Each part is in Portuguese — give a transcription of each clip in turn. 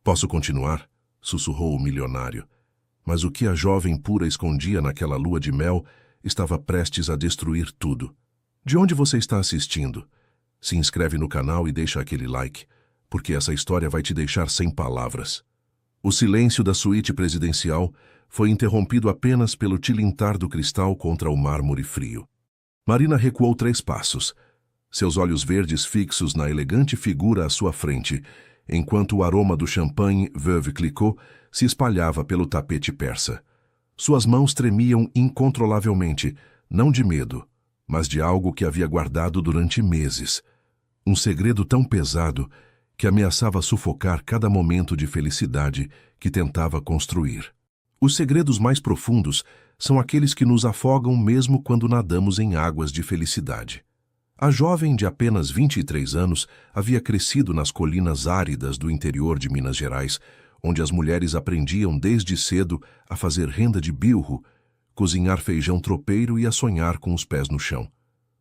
Posso continuar? Sussurrou o milionário. Mas o que a jovem pura escondia naquela lua de mel estava prestes a destruir tudo. De onde você está assistindo? Se inscreve no canal e deixa aquele like, porque essa história vai te deixar sem palavras. O silêncio da suíte presidencial foi interrompido apenas pelo tilintar do cristal contra o mármore frio. Marina recuou 3 passos, seus olhos verdes fixos na elegante figura à sua frente, enquanto o aroma do champanhe Veuve Clicquot se espalhava pelo tapete persa. Suas mãos tremiam incontrolavelmente, não de medo, mas de algo que havia guardado durante meses. Um segredo tão pesado que ameaçava sufocar cada momento de felicidade que tentava construir. Os segredos mais profundos são aqueles que nos afogam mesmo quando nadamos em águas de felicidade. A jovem de apenas 23 anos havia crescido nas colinas áridas do interior de Minas Gerais, onde as mulheres aprendiam desde cedo a fazer renda de bilro, cozinhar feijão tropeiro e a sonhar com os pés no chão.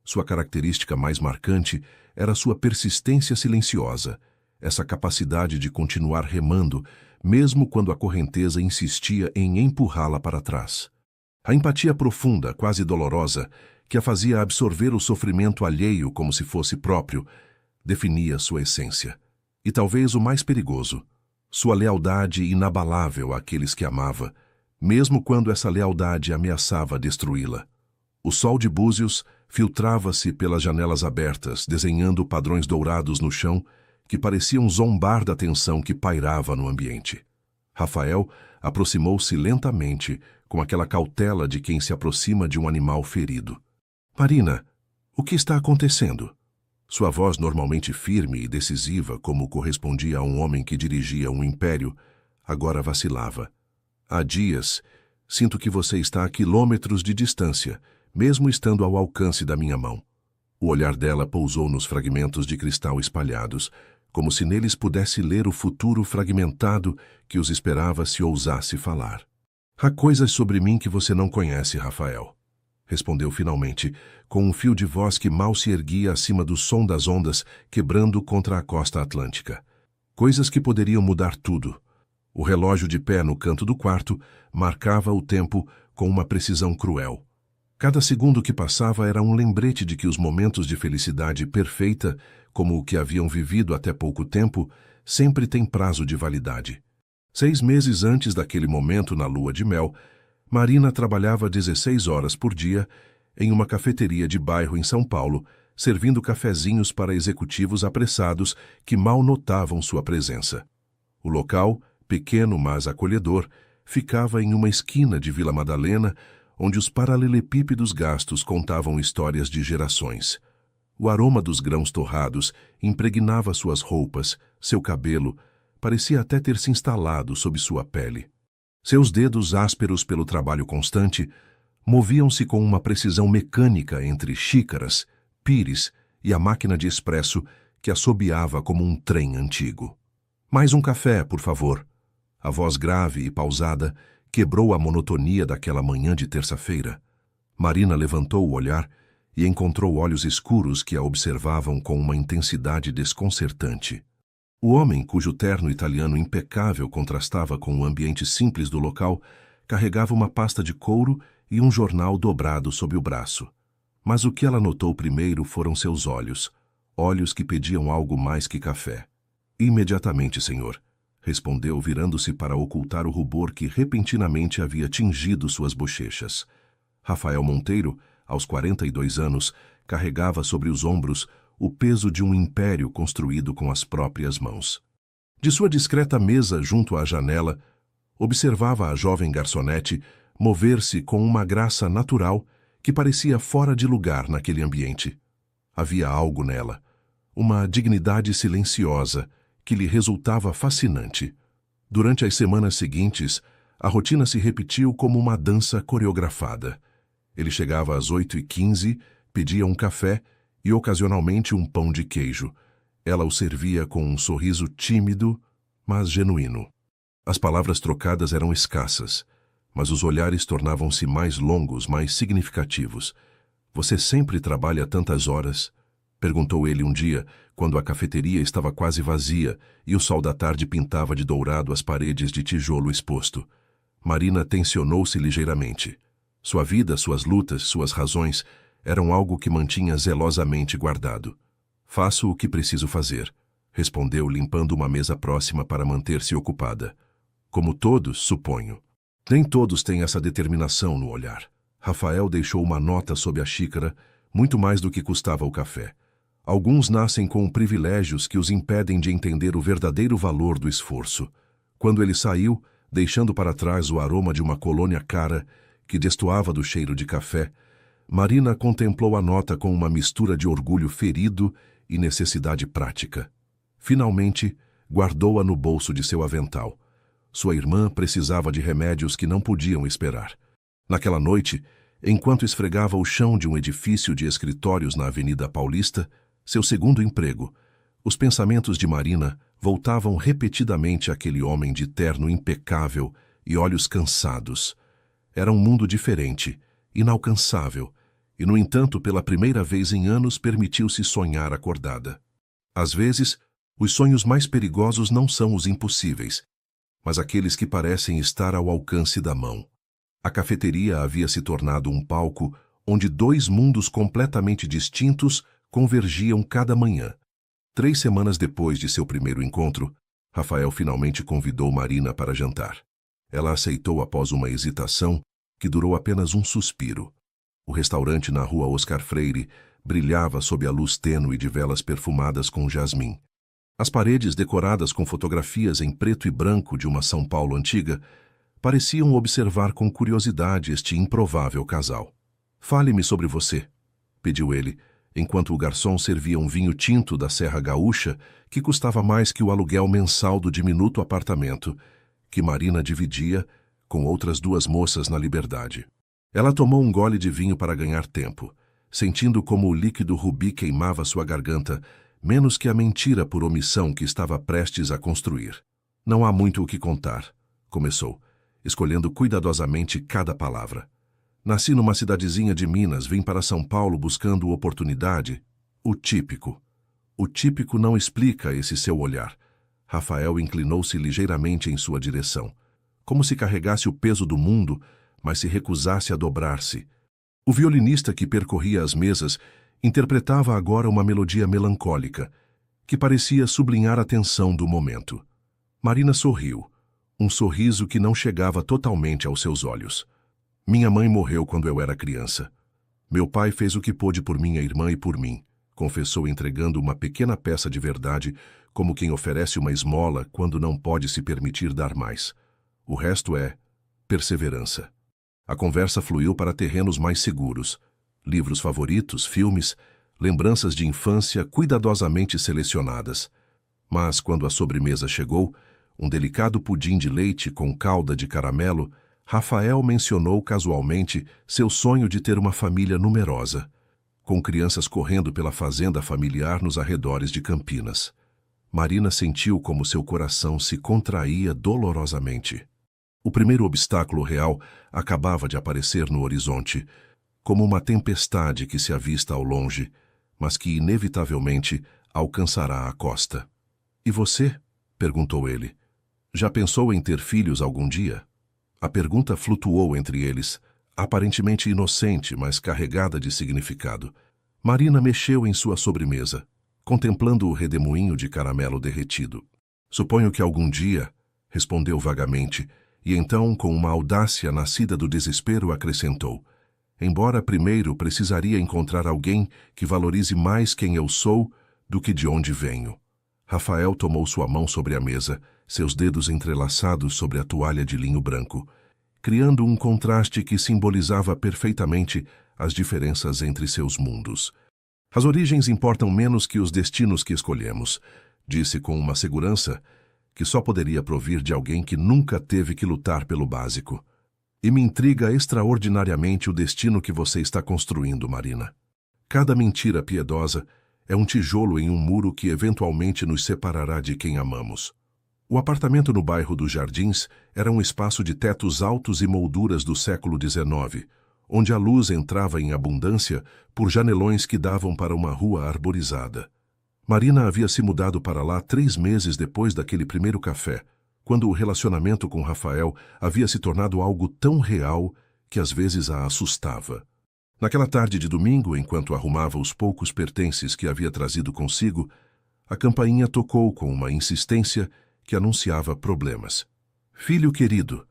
Sua característica mais marcante era sua persistência silenciosa, essa capacidade de continuar remando, mesmo quando a correnteza insistia em empurrá-la para trás. A empatia profunda, quase dolorosa, que a fazia absorver o sofrimento alheio como se fosse próprio, definia sua essência. E talvez o mais perigoso, sua lealdade inabalável àqueles que amava, mesmo quando essa lealdade ameaçava destruí-la. O sol de Búzios filtrava-se pelas janelas abertas, desenhando padrões dourados no chão que pareciam zombar da tensão que pairava no ambiente. Rafael aproximou-se lentamente, com aquela cautela de quem se aproxima de um animal ferido. Marina, o que está acontecendo? Sua voz, normalmente firme e decisiva, como correspondia a um homem que dirigia um império, agora vacilava. Há dias, sinto que você está a quilômetros de distância, mesmo estando ao alcance da minha mão. O olhar dela pousou nos fragmentos de cristal espalhados, como se neles pudesse ler o futuro fragmentado que os esperava se ousasse falar. Há coisas sobre mim que você não conhece, Rafael. Respondeu finalmente, com um fio de voz que mal se erguia acima do som das ondas quebrando contra a costa atlântica. Coisas que poderiam mudar tudo. O relógio de pé no canto do quarto marcava o tempo com uma precisão cruel. Cada segundo que passava era um lembrete de que os momentos de felicidade perfeita, como o que haviam vivido até pouco tempo, sempre têm prazo de validade. 6 meses antes daquele momento na lua de mel, Marina trabalhava 16 horas por dia em uma cafeteria de bairro em São Paulo, servindo cafezinhos para executivos apressados que mal notavam sua presença. O local, pequeno mas acolhedor, ficava em uma esquina de Vila Madalena, onde os paralelepípedos gastos contavam histórias de gerações. O aroma dos grãos torrados impregnava suas roupas, seu cabelo, parecia até ter se instalado sob sua pele. Seus dedos, ásperos pelo trabalho constante, moviam-se com uma precisão mecânica entre xícaras, pires e a máquina de expresso que assobiava como um trem antigo. Mais um café, por favor. A voz grave e pausada quebrou a monotonia daquela manhã de terça-feira. Marina levantou o olhar e encontrou olhos escuros que a observavam com uma intensidade desconcertante. O homem, cujo terno italiano impecável contrastava com o ambiente simples do local, carregava uma pasta de couro e um jornal dobrado sob o braço. Mas o que ela notou primeiro foram seus olhos, olhos que pediam algo mais que café. Imediatamente, senhor, respondeu, virando-se para ocultar o rubor que repentinamente havia tingido suas bochechas. Rafael Monteiro, aos 42 anos, carregava sobre os ombros o peso de um império construído com as próprias mãos. De sua discreta mesa junto à janela, observava a jovem garçonete mover-se com uma graça natural que parecia fora de lugar naquele ambiente. Havia algo nela, uma dignidade silenciosa que lhe resultava fascinante. Durante as semanas seguintes, a rotina se repetiu como uma dança coreografada. Ele chegava às 8h15, pedia um café e ocasionalmente um pão de queijo. Ela o servia com um sorriso tímido, mas genuíno. As palavras trocadas eram escassas, mas os olhares tornavam-se mais longos, mais significativos. Você sempre trabalha tantas horas? Perguntou ele um dia, quando a cafeteria estava quase vazia e o sol da tarde pintava de dourado as paredes de tijolo exposto. Marina tensionou-se ligeiramente. Sua vida, suas lutas, suas razões eram algo que mantinha zelosamente guardado. Faço o que preciso fazer, respondeu, limpando uma mesa próxima para manter-se ocupada. Como todos, suponho. Nem todos têm essa determinação no olhar. Rafael deixou uma nota sob a xícara, muito mais do que custava o café. Alguns nascem com privilégios que os impedem de entender o verdadeiro valor do esforço. Quando ele saiu, deixando para trás o aroma de uma colônia cara que destoava do cheiro de café, Marina contemplou a nota com uma mistura de orgulho ferido e necessidade prática. Finalmente, guardou-a no bolso de seu avental. Sua irmã precisava de remédios que não podiam esperar. Naquela noite, enquanto esfregava o chão de um edifício de escritórios na Avenida Paulista, seu segundo emprego, os pensamentos de Marina voltavam repetidamente àquele homem de terno impecável e olhos cansados. Era um mundo diferente, inalcançável, e, no entanto, pela primeira vez em anos permitiu-se sonhar acordada. Às vezes, os sonhos mais perigosos não são os impossíveis, mas aqueles que parecem estar ao alcance da mão. A cafeteria havia se tornado um palco onde dois mundos completamente distintos convergiam cada manhã. 3 semanas depois de seu primeiro encontro, Rafael finalmente convidou Marina para jantar. Ela aceitou após uma hesitação que durou apenas um suspiro. O restaurante na rua Oscar Freire brilhava sob a luz tênue de velas perfumadas com jasmim. As paredes decoradas com fotografias em preto e branco de uma São Paulo antiga pareciam observar com curiosidade este improvável casal. "Fale-me sobre você", pediu ele, enquanto o garçom servia um vinho tinto da Serra Gaúcha que custava mais que o aluguel mensal do diminuto apartamento que Marina dividia com outras 2 moças na Liberdade. Ela tomou um gole de vinho para ganhar tempo, sentindo como o líquido rubi queimava sua garganta, menos que a mentira por omissão que estava prestes a construir. "Não há muito o que contar", começou, escolhendo cuidadosamente cada palavra. "Nasci numa cidadezinha de Minas, vim para São Paulo buscando oportunidade. O típico. O típico não explica esse seu olhar." Rafael inclinou-se ligeiramente em sua direção, como se carregasse o peso do mundo, mas se recusasse a dobrar-se. O violinista que percorria as mesas interpretava agora uma melodia melancólica, que parecia sublinhar a tensão do momento. Marina sorriu, um sorriso que não chegava totalmente aos seus olhos. "Minha mãe morreu quando eu era criança. Meu pai fez o que pôde por minha irmã e por mim", confessou, entregando uma pequena peça de verdade, como quem oferece uma esmola quando não pode se permitir dar mais. "O resto é perseverança." A conversa fluiu para terrenos mais seguros. Livros favoritos, filmes, lembranças de infância cuidadosamente selecionadas. Mas, quando a sobremesa chegou, um delicado pudim de leite com calda de caramelo, Rafael mencionou casualmente seu sonho de ter uma família numerosa, com crianças correndo pela fazenda familiar nos arredores de Campinas. Marina sentiu como seu coração se contraía dolorosamente. O primeiro obstáculo real acabava de aparecer no horizonte, como uma tempestade que se avista ao longe, mas que inevitavelmente alcançará a costa. "E você?", perguntou ele. "Já pensou em ter filhos algum dia?" A pergunta flutuou entre eles, aparentemente inocente, mas carregada de significado. Marina mexeu em sua sobremesa, contemplando o redemoinho de caramelo derretido. "Suponho que algum dia", respondeu vagamente, e então, com uma audácia nascida do desespero, acrescentou: "Embora primeiro precisaria encontrar alguém que valorize mais quem eu sou do que de onde venho." Rafael tomou sua mão sobre a mesa, seus dedos entrelaçados sobre a toalha de linho branco, criando um contraste que simbolizava perfeitamente as diferenças entre seus mundos. "As origens importam menos que os destinos que escolhemos", disse com uma segurança que só poderia provir de alguém que nunca teve que lutar pelo básico. "E me intriga extraordinariamente o destino que você está construindo, Marina. Cada mentira piedosa é um tijolo em um muro que eventualmente nos separará de quem amamos." O apartamento no bairro dos Jardins era um espaço de tetos altos e molduras do século XIX, onde a luz entrava em abundância por janelões que davam para uma rua arborizada. Marina havia se mudado para lá 3 meses depois daquele primeiro café, quando o relacionamento com Rafael havia se tornado algo tão real que às vezes a assustava. Naquela tarde de domingo, enquanto arrumava os poucos pertences que havia trazido consigo, a campainha tocou com uma insistência que anunciava problemas. "Filho querido",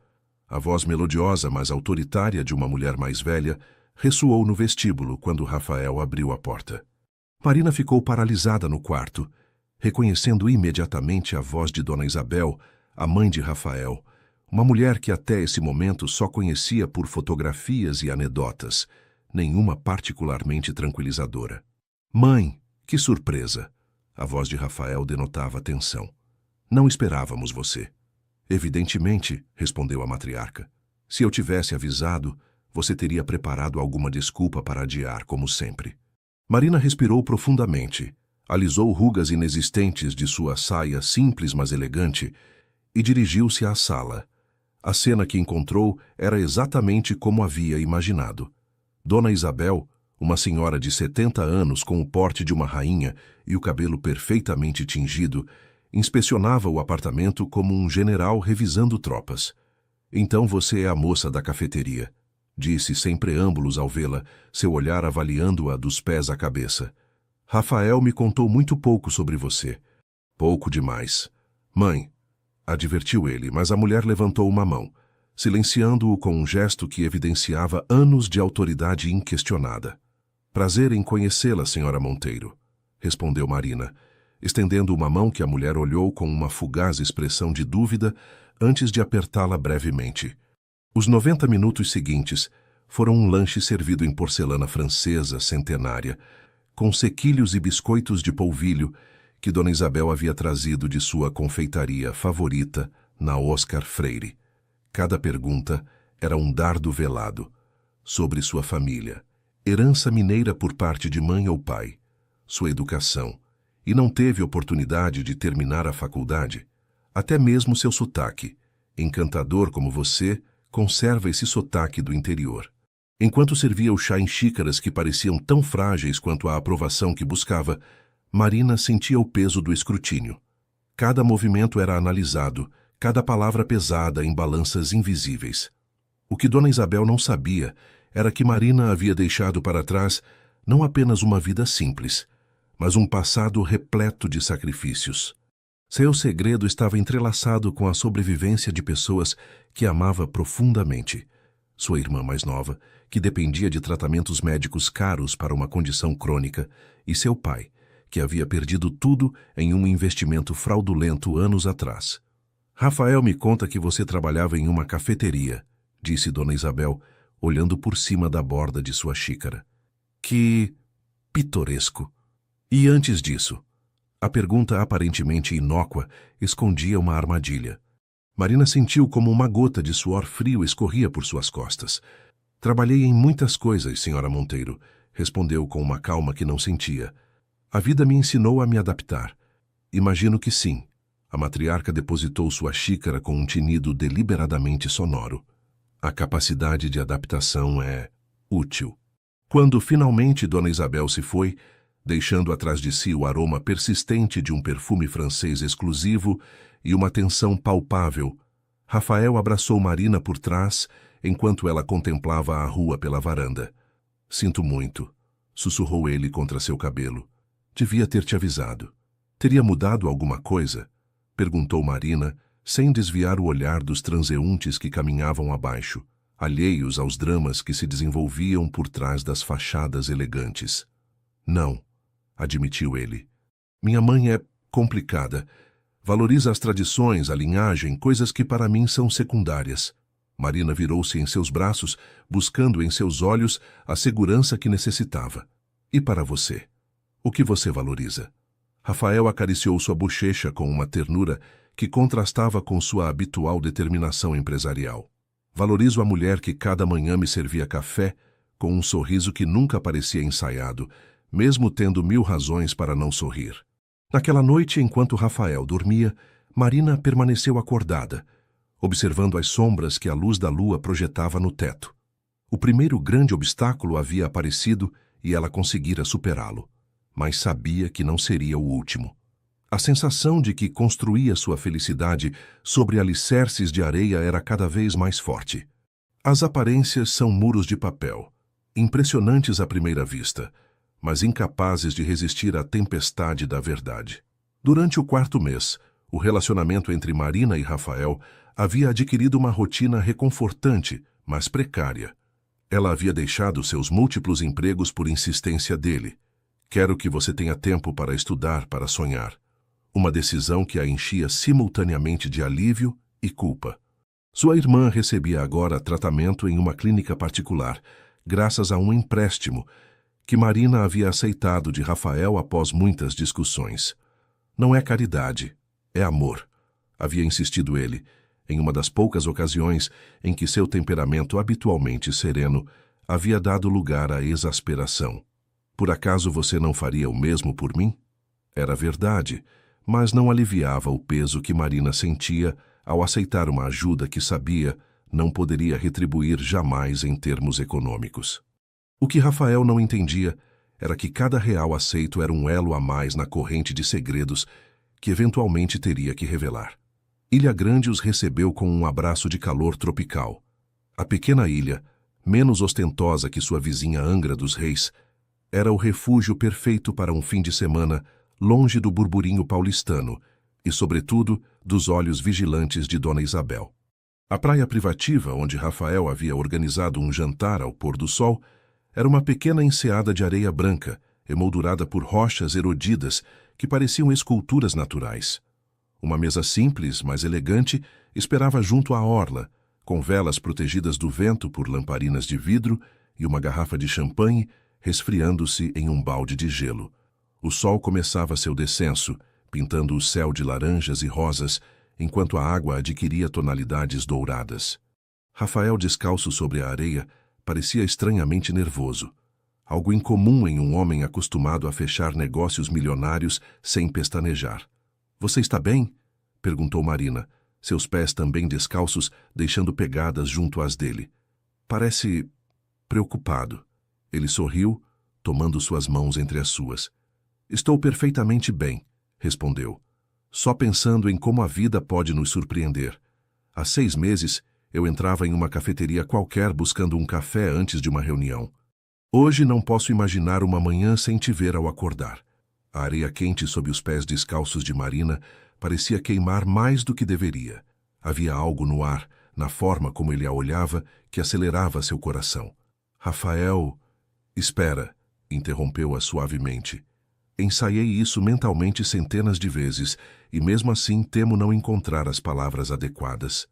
a voz melodiosa, mas autoritária de uma mulher mais velha, ressoou no vestíbulo quando Rafael abriu a porta. Marina ficou paralisada no quarto, reconhecendo imediatamente a voz de Dona Isabel, a mãe de Rafael, uma mulher que até esse momento só conhecia por fotografias e anedotas, nenhuma particularmente tranquilizadora. "Mãe, que surpresa!" A voz de Rafael denotava tensão. "Não esperávamos você." "Evidentemente", respondeu a matriarca. "Se eu tivesse avisado, você teria preparado alguma desculpa para adiar, como sempre." Marina respirou profundamente, alisou rugas inexistentes de sua saia simples mas elegante e dirigiu-se à sala. A cena que encontrou era exatamente como havia imaginado. Dona Isabel, uma senhora de 70 anos com o porte de uma rainha e o cabelo perfeitamente tingido, inspecionava o apartamento como um general revisando tropas. "Então você é a moça da cafeteria", disse sem preâmbulos ao vê-la, seu olhar avaliando-a dos pés à cabeça. "Rafael me contou muito pouco sobre você." "Pouco demais." "Mãe", advertiu ele, mas a mulher levantou uma mão, silenciando-o com um gesto que evidenciava anos de autoridade inquestionada. "Prazer em conhecê-la, senhora Monteiro", respondeu Marina, estendendo uma mão que a mulher olhou com uma fugaz expressão de dúvida antes de apertá-la brevemente. Os 90 minutos seguintes foram um lanche servido em porcelana francesa centenária, com sequilhos e biscoitos de polvilho que Dona Isabel havia trazido de sua confeitaria favorita na Oscar Freire. Cada pergunta era um dardo velado sobre sua família, herança mineira por parte de mãe ou pai, sua educação, e não teve oportunidade de terminar a faculdade, até mesmo seu sotaque, encantador como você, conserva esse sotaque do interior. Enquanto servia o chá em xícaras que pareciam tão frágeis quanto a aprovação que buscava, Marina sentia o peso do escrutínio. Cada movimento era analisado, cada palavra pesada em balanças invisíveis. O que Dona Isabel não sabia era que Marina havia deixado para trás não apenas uma vida simples, mas um passado repleto de sacrifícios. Seu segredo estava entrelaçado com a sobrevivência de pessoas que amava profundamente. Sua irmã mais nova, que dependia de tratamentos médicos caros para uma condição crônica, e seu pai, que havia perdido tudo em um investimento fraudulento anos atrás. "Rafael me conta que você trabalhava em uma cafeteria", disse Dona Isabel, olhando por cima da borda de sua xícara. "Que pitoresco! E antes disso?" A pergunta aparentemente inócua escondia uma armadilha. Marina sentiu como uma gota de suor frio escorria por suas costas. "Trabalhei em muitas coisas, senhora Monteiro", respondeu com uma calma que não sentia. "A vida me ensinou a me adaptar." "Imagino que sim." A matriarca depositou sua xícara com um tinido deliberadamente sonoro. "A capacidade de adaptação é útil." Quando finalmente Dona Isabel se foi, deixando atrás de si o aroma persistente de um perfume francês exclusivo e uma tensão palpável, Rafael abraçou Marina por trás enquanto ela contemplava a rua pela varanda. "Sinto muito", sussurrou ele contra seu cabelo. "Devia ter te avisado." "Teria mudado alguma coisa?" perguntou Marina, sem desviar o olhar dos transeuntes que caminhavam abaixo, alheios aos dramas que se desenvolviam por trás das fachadas elegantes. "Não", admitiu ele. "Minha mãe é complicada. Valoriza as tradições, a linhagem, coisas que para mim são secundárias." Marina virou-se em seus braços, buscando em seus olhos a segurança que necessitava. "E para você? O que você valoriza?" Rafael acariciou sua bochecha com uma ternura que contrastava com sua habitual determinação empresarial. "Valorizo a mulher que cada manhã me servia café, com um sorriso que nunca parecia ensaiado, mesmo tendo 1000 razões para não sorrir." Naquela noite, enquanto Rafael dormia, Marina permaneceu acordada, observando as sombras que a luz da lua projetava no teto. O primeiro grande obstáculo havia aparecido e ela conseguira superá-lo, mas sabia que não seria o último. A sensação de que construía sua felicidade sobre alicerces de areia era cada vez mais forte. As aparências são muros de papel, impressionantes à primeira vista, mas incapazes de resistir à tempestade da verdade. Durante o 4º mês, o relacionamento entre Marina e Rafael havia adquirido uma rotina reconfortante, mas precária. Ela havia deixado seus múltiplos empregos por insistência dele. Quero que você tenha tempo para estudar, para sonhar. Uma decisão que a enchia simultaneamente de alívio e culpa. Sua irmã recebia agora tratamento em uma clínica particular, graças a um empréstimo que Marina havia aceitado de Rafael após muitas discussões. Não é caridade, é amor, havia insistido ele, em uma das poucas ocasiões em que seu temperamento habitualmente sereno havia dado lugar à exasperação. Por acaso você não faria o mesmo por mim? Era verdade, mas não aliviava o peso que Marina sentia ao aceitar uma ajuda que sabia não poderia retribuir jamais em termos econômicos. O que Rafael não entendia era que cada real aceito era um elo a mais na corrente de segredos que eventualmente teria que revelar. Ilha Grande os recebeu com um abraço de calor tropical. A pequena ilha, menos ostentosa que sua vizinha Angra dos Reis, era o refúgio perfeito para um fim de semana longe do burburinho paulistano e, sobretudo, dos olhos vigilantes de Dona Isabel. A praia privativa, onde Rafael havia organizado um jantar ao pôr do sol, era uma pequena enseada de areia branca, emoldurada por rochas erodidas que pareciam esculturas naturais. Uma mesa simples, mas elegante, esperava junto à orla, com velas protegidas do vento por lamparinas de vidro e uma garrafa de champanhe resfriando-se em um balde de gelo. O sol começava seu descenso, pintando o céu de laranjas e rosas, enquanto a água adquiria tonalidades douradas. Rafael, descalço sobre a areia, parecia estranhamente nervoso. Algo incomum em um homem acostumado a fechar negócios milionários sem pestanejar. — Você está bem? Perguntou Marina, seus pés também descalços, deixando pegadas junto às dele. Parece preocupado. Ele sorriu, tomando suas mãos entre as suas. Estou perfeitamente bem, respondeu. Só pensando em como a vida pode nos surpreender. Há 6 meses, eu entrava em uma cafeteria qualquer buscando um café antes de uma reunião. Hoje não posso imaginar uma manhã sem te ver ao acordar. A areia quente sob os pés descalços de Marina parecia queimar mais do que deveria. Havia algo no ar, na forma como ele a olhava, que acelerava seu coração. Rafael... Espera, interrompeu-a suavemente. Ensaiei isso mentalmente centenas de vezes, e mesmo assim temo não encontrar as palavras adequadas.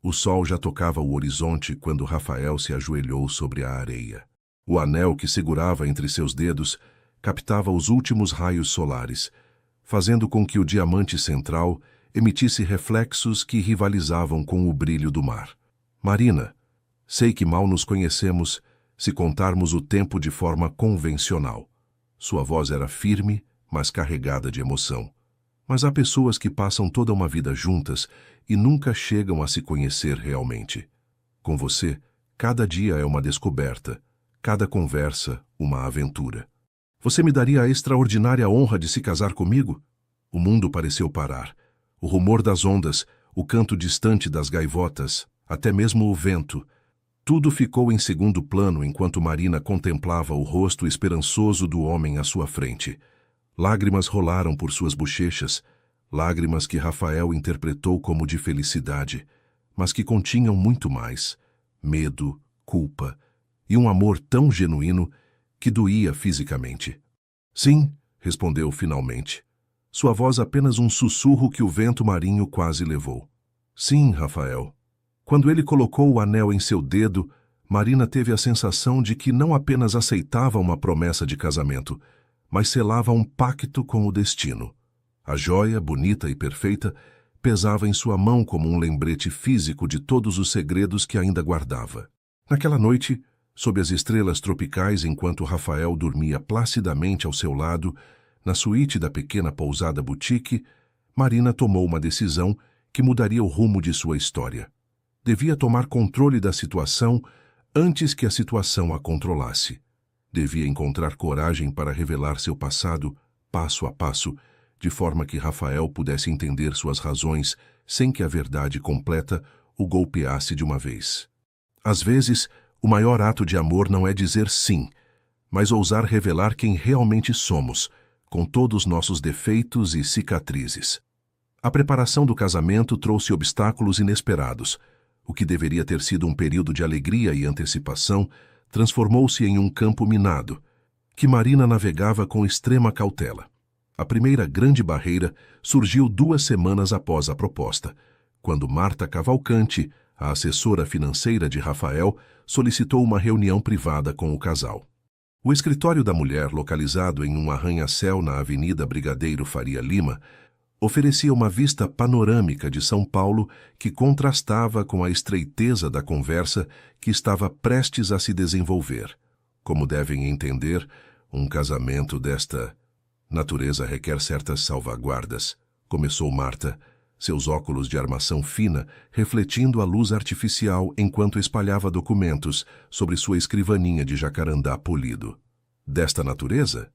O sol já tocava o horizonte quando Rafael se ajoelhou sobre a areia. O anel que segurava entre seus dedos captava os últimos raios solares, fazendo com que o diamante central emitisse reflexos que rivalizavam com o brilho do mar. Marina, sei que mal nos conhecemos se contarmos o tempo de forma convencional. Sua voz era firme, mas carregada de emoção. Mas há pessoas que passam toda uma vida juntas e nunca chegam a se conhecer realmente. Com você, cada dia é uma descoberta, cada conversa, uma aventura. Você me daria a extraordinária honra de se casar comigo? O mundo pareceu parar. O rumor das ondas, o canto distante das gaivotas, até mesmo o vento. Tudo ficou em segundo plano enquanto Marina contemplava o rosto esperançoso do homem à sua frente. Lágrimas rolaram por suas bochechas, lágrimas que Rafael interpretou como de felicidade, mas que continham muito mais: medo, culpa e um amor tão genuíno que doía fisicamente. Sim, respondeu finalmente. Sua voz apenas um sussurro que o vento marinho quase levou. Sim, Rafael. Quando ele colocou o anel em seu dedo, Marina teve a sensação de que não apenas aceitava uma promessa de casamento, mas selava um pacto com o destino. A joia, bonita e perfeita, pesava em sua mão como um lembrete físico de todos os segredos que ainda guardava. Naquela noite, sob as estrelas tropicais, enquanto Rafael dormia placidamente ao seu lado, na suíte da pequena pousada boutique, Marina tomou uma decisão que mudaria o rumo de sua história. Devia tomar controle da situação antes que a situação a controlasse. Devia encontrar coragem para revelar seu passado, passo a passo, de forma que Rafael pudesse entender suas razões sem que a verdade completa o golpeasse de uma vez. Às vezes, o maior ato de amor não é dizer sim, mas ousar revelar quem realmente somos, com todos nossos defeitos e cicatrizes. A preparação do casamento trouxe obstáculos inesperados. O que deveria ter sido um período de alegria e antecipação transformou-se em um campo minado, que Marina navegava com extrema cautela. A primeira grande barreira surgiu 2 semanas após a proposta, quando Marta Cavalcante, a assessora financeira de Rafael, solicitou uma reunião privada com o casal. O escritório da mulher, localizado em um arranha-céu na Avenida Brigadeiro Faria Lima, oferecia uma vista panorâmica de São Paulo que contrastava com a estreiteza da conversa que estava prestes a se desenvolver. Como devem entender, um casamento desta natureza requer certas salvaguardas, começou Marta, seus óculos de armação fina refletindo a luz artificial enquanto espalhava documentos sobre sua escrivaninha de jacarandá polido. Desta natureza?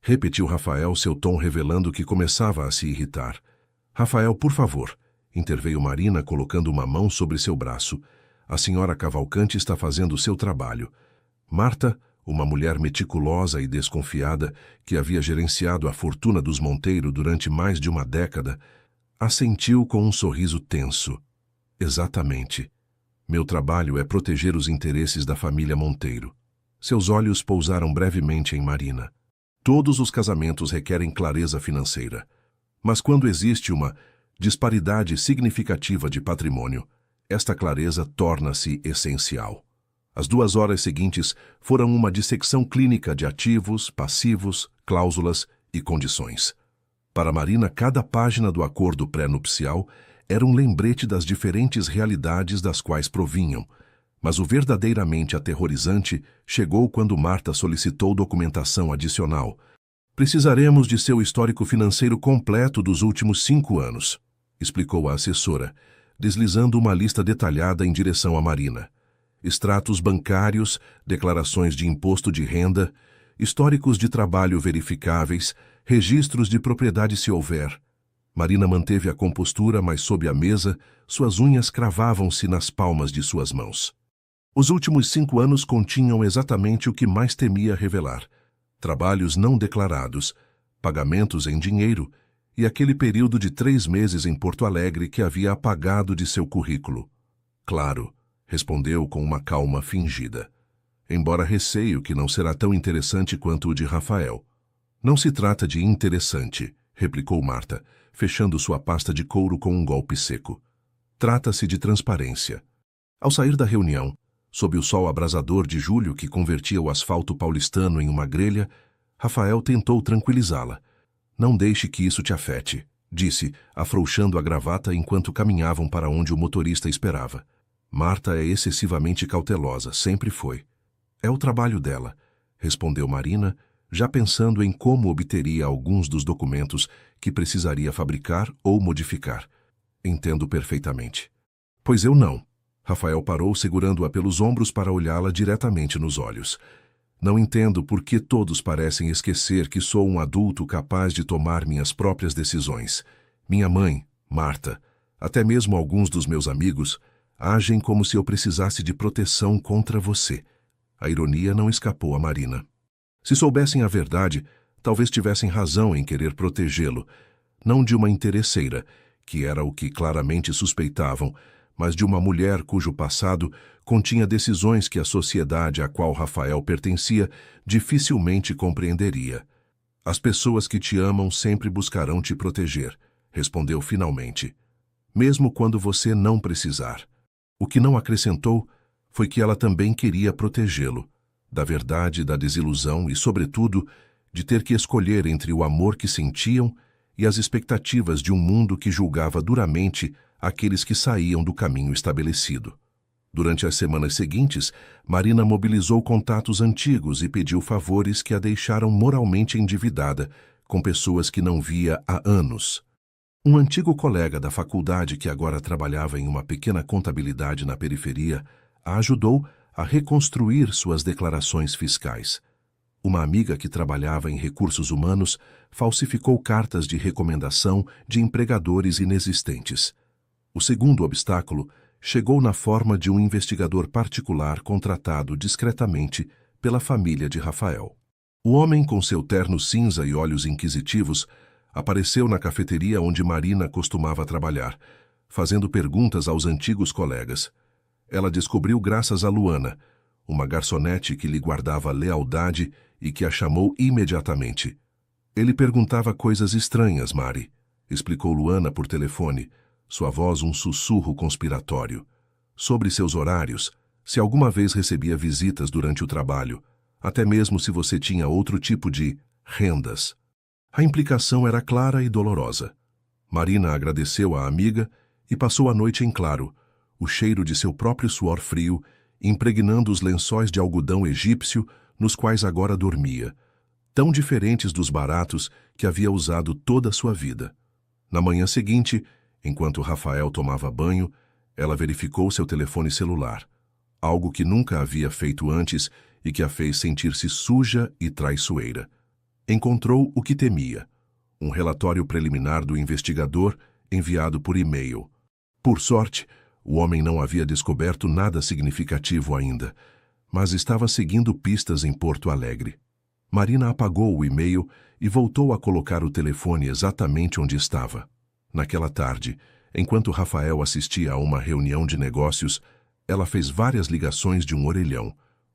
Repetiu Rafael, seu tom revelando que começava a se irritar. Rafael, por favor, interveio Marina colocando uma mão sobre seu braço. A senhora Cavalcante está fazendo o seu trabalho. Marta, uma mulher meticulosa e desconfiada que havia gerenciado a fortuna dos Monteiro durante mais de uma década, assentiu com um sorriso tenso. Exatamente. Meu trabalho é proteger os interesses da família Monteiro. Seus olhos pousaram brevemente em Marina. Todos os casamentos requerem clareza financeira. Mas quando existe uma disparidade significativa de patrimônio, esta clareza torna-se essencial. As 2 horas seguintes foram uma dissecção clínica de ativos, passivos, cláusulas e condições. Para Marina, cada página do acordo pré-nupcial era um lembrete das diferentes realidades das quais provinham, mas o verdadeiramente aterrorizante chegou quando Marta solicitou documentação adicional. Precisaremos de seu histórico financeiro completo dos últimos 5 anos, explicou a assessora, deslizando uma lista detalhada em direção a Marina. Extratos bancários, declarações de imposto de renda, históricos de trabalho verificáveis, registros de propriedade se houver. Marina manteve a compostura, mas sob a mesa, suas unhas cravavam-se nas palmas de suas mãos. Os últimos 5 anos continham exatamente o que mais temia revelar: trabalhos não declarados, pagamentos em dinheiro e aquele período de 3 meses em Porto Alegre que havia apagado de seu currículo. Claro, respondeu com uma calma fingida. Embora receio que não será tão interessante quanto o de Rafael. Não se trata de interessante, replicou Marta, fechando sua pasta de couro com um golpe seco. Trata-se de transparência. Ao sair da reunião, sob o sol abrasador de julho que convertia o asfalto paulistano em uma grelha, Rafael tentou tranquilizá-la. Não deixe que isso te afete, disse, afrouxando a gravata enquanto caminhavam para onde o motorista esperava. Marta é excessivamente cautelosa, sempre foi. É o trabalho dela, respondeu Marina, já pensando em como obteria alguns dos documentos que precisaria fabricar ou modificar. Entendo perfeitamente. Pois eu não. Rafael parou, segurando-a pelos ombros para olhá-la diretamente nos olhos. Não entendo por que todos parecem esquecer que sou um adulto capaz de tomar minhas próprias decisões. Minha mãe, Marta, até mesmo alguns dos meus amigos, agem como se eu precisasse de proteção contra você. A ironia não escapou a Marina. Se soubessem a verdade, talvez tivessem razão em querer protegê-lo, não de uma interesseira, que era o que claramente suspeitavam, mas de uma mulher cujo passado continha decisões que a sociedade a qual Rafael pertencia dificilmente compreenderia. As pessoas que te amam sempre buscarão te proteger, respondeu finalmente, mesmo quando você não precisar. O que não acrescentou foi que ela também queria protegê-lo, da verdade, da desilusão e, sobretudo, de ter que escolher entre o amor que sentiam e as expectativas de um mundo que julgava duramente aqueles que saíam do caminho estabelecido. Durante as semanas seguintes, Marina mobilizou contatos antigos e pediu favores que a deixaram moralmente endividada com pessoas que não via há anos. Um antigo colega da faculdade que agora trabalhava em uma pequena contabilidade na periferia a ajudou a reconstruir suas declarações fiscais. Uma amiga que trabalhava em recursos humanos falsificou cartas de recomendação de empregadores inexistentes. O segundo obstáculo chegou na forma de um investigador particular contratado discretamente pela família de Rafael. O homem, com seu terno cinza e olhos inquisitivos, apareceu na cafeteria onde Marina costumava trabalhar, fazendo perguntas aos antigos colegas. Ela descobriu graças a Luana, uma garçonete que lhe guardava lealdade e que a chamou imediatamente. Ele perguntava coisas estranhas, Mari, explicou Luana por telefone, sua voz um sussurro conspiratório. Sobre seus horários, se alguma vez recebia visitas durante o trabalho, até mesmo se você tinha outro tipo de rendas. A implicação era clara e dolorosa. Marina agradeceu à amiga e passou a noite em claro, o cheiro de seu próprio suor frio, impregnando os lençóis de algodão egípcio nos quais agora dormia, tão diferentes dos baratos que havia usado toda a sua vida. Na manhã seguinte, enquanto Rafael tomava banho, ela verificou seu telefone celular, algo que nunca havia feito antes e que a fez sentir-se suja e traiçoeira. Encontrou o que temia, um relatório preliminar do investigador enviado por e-mail. Por sorte, o homem não havia descoberto nada significativo ainda, mas estava seguindo pistas em Porto Alegre. Marina apagou o e-mail e voltou a colocar o telefone exatamente onde estava. Naquela tarde, enquanto Rafael assistia a uma reunião de negócios, ela fez várias ligações de um orelhão,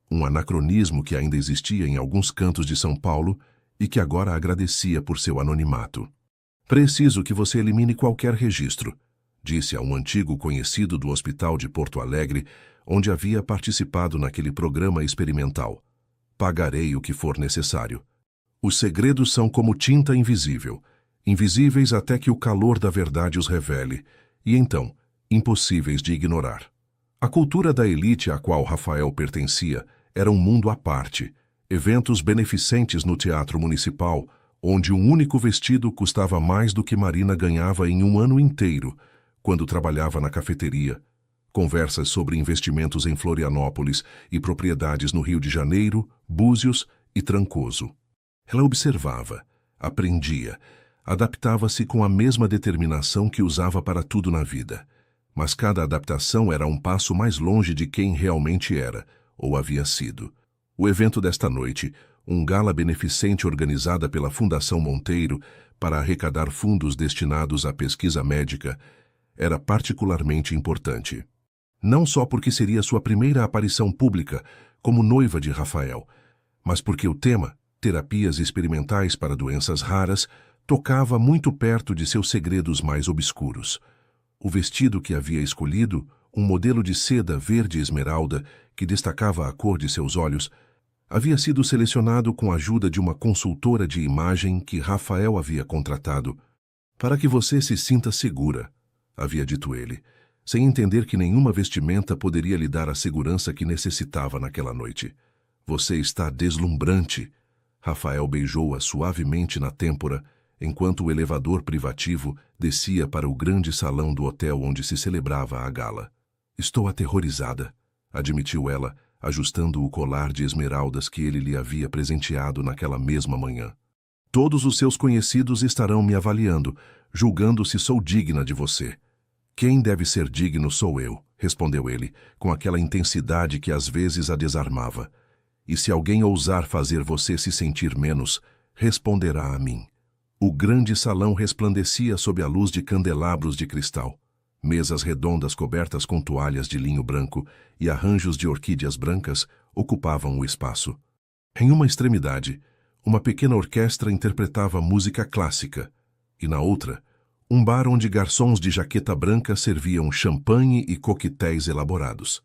um anacronismo que ainda existia em alguns cantos de São Paulo e que agora agradecia por seu anonimato. Preciso que você elimine qualquer registro, disse a um antigo conhecido do hospital de Porto Alegre, onde havia participado naquele programa experimental. Pagarei o que for necessário. Os segredos são como tinta invisível, invisíveis até que o calor da verdade os revele, e então, impossíveis de ignorar. A cultura da elite a qual Rafael pertencia era um mundo à parte, eventos beneficentes no Teatro Municipal, onde um único vestido custava mais do que Marina ganhava em um ano inteiro, quando trabalhava na cafeteria, conversas sobre investimentos em Florianópolis e propriedades no Rio de Janeiro, Búzios e Trancoso. Ela observava, aprendia, adaptava-se com a mesma determinação que usava para tudo na vida. Mas cada adaptação era um passo mais longe de quem realmente era, ou havia sido. O evento desta noite, um gala beneficente organizada pela Fundação Monteiro para arrecadar fundos destinados à pesquisa médica, era particularmente importante. Não só porque seria sua primeira aparição pública como noiva de Rafael, mas porque o tema, terapias experimentais para doenças raras, tocava muito perto de seus segredos mais obscuros. O vestido que havia escolhido, um modelo de seda verde esmeralda que destacava a cor de seus olhos, havia sido selecionado com a ajuda de uma consultora de imagem que Rafael havia contratado. Para que você se sinta segura, havia dito ele, sem entender que nenhuma vestimenta poderia lhe dar a segurança que necessitava naquela noite. Você está deslumbrante. Rafael beijou-a suavemente na têmpora, enquanto o elevador privativo descia para o grande salão do hotel onde se celebrava a gala. Estou aterrorizada, admitiu ela, ajustando o colar de esmeraldas que ele lhe havia presenteado naquela mesma manhã. Todos os seus conhecidos estarão me avaliando, julgando se sou digna de você. Quem deve ser digno sou eu, respondeu ele, com aquela intensidade que às vezes a desarmava. E se alguém ousar fazer você se sentir menos, responderá a mim. O grande salão resplandecia sob a luz de candelabros de cristal. Mesas redondas cobertas com toalhas de linho branco e arranjos de orquídeas brancas ocupavam o espaço. Em uma extremidade, uma pequena orquestra interpretava música clássica, e na outra, um bar onde garçons de jaqueta branca serviam champanhe e coquetéis elaborados.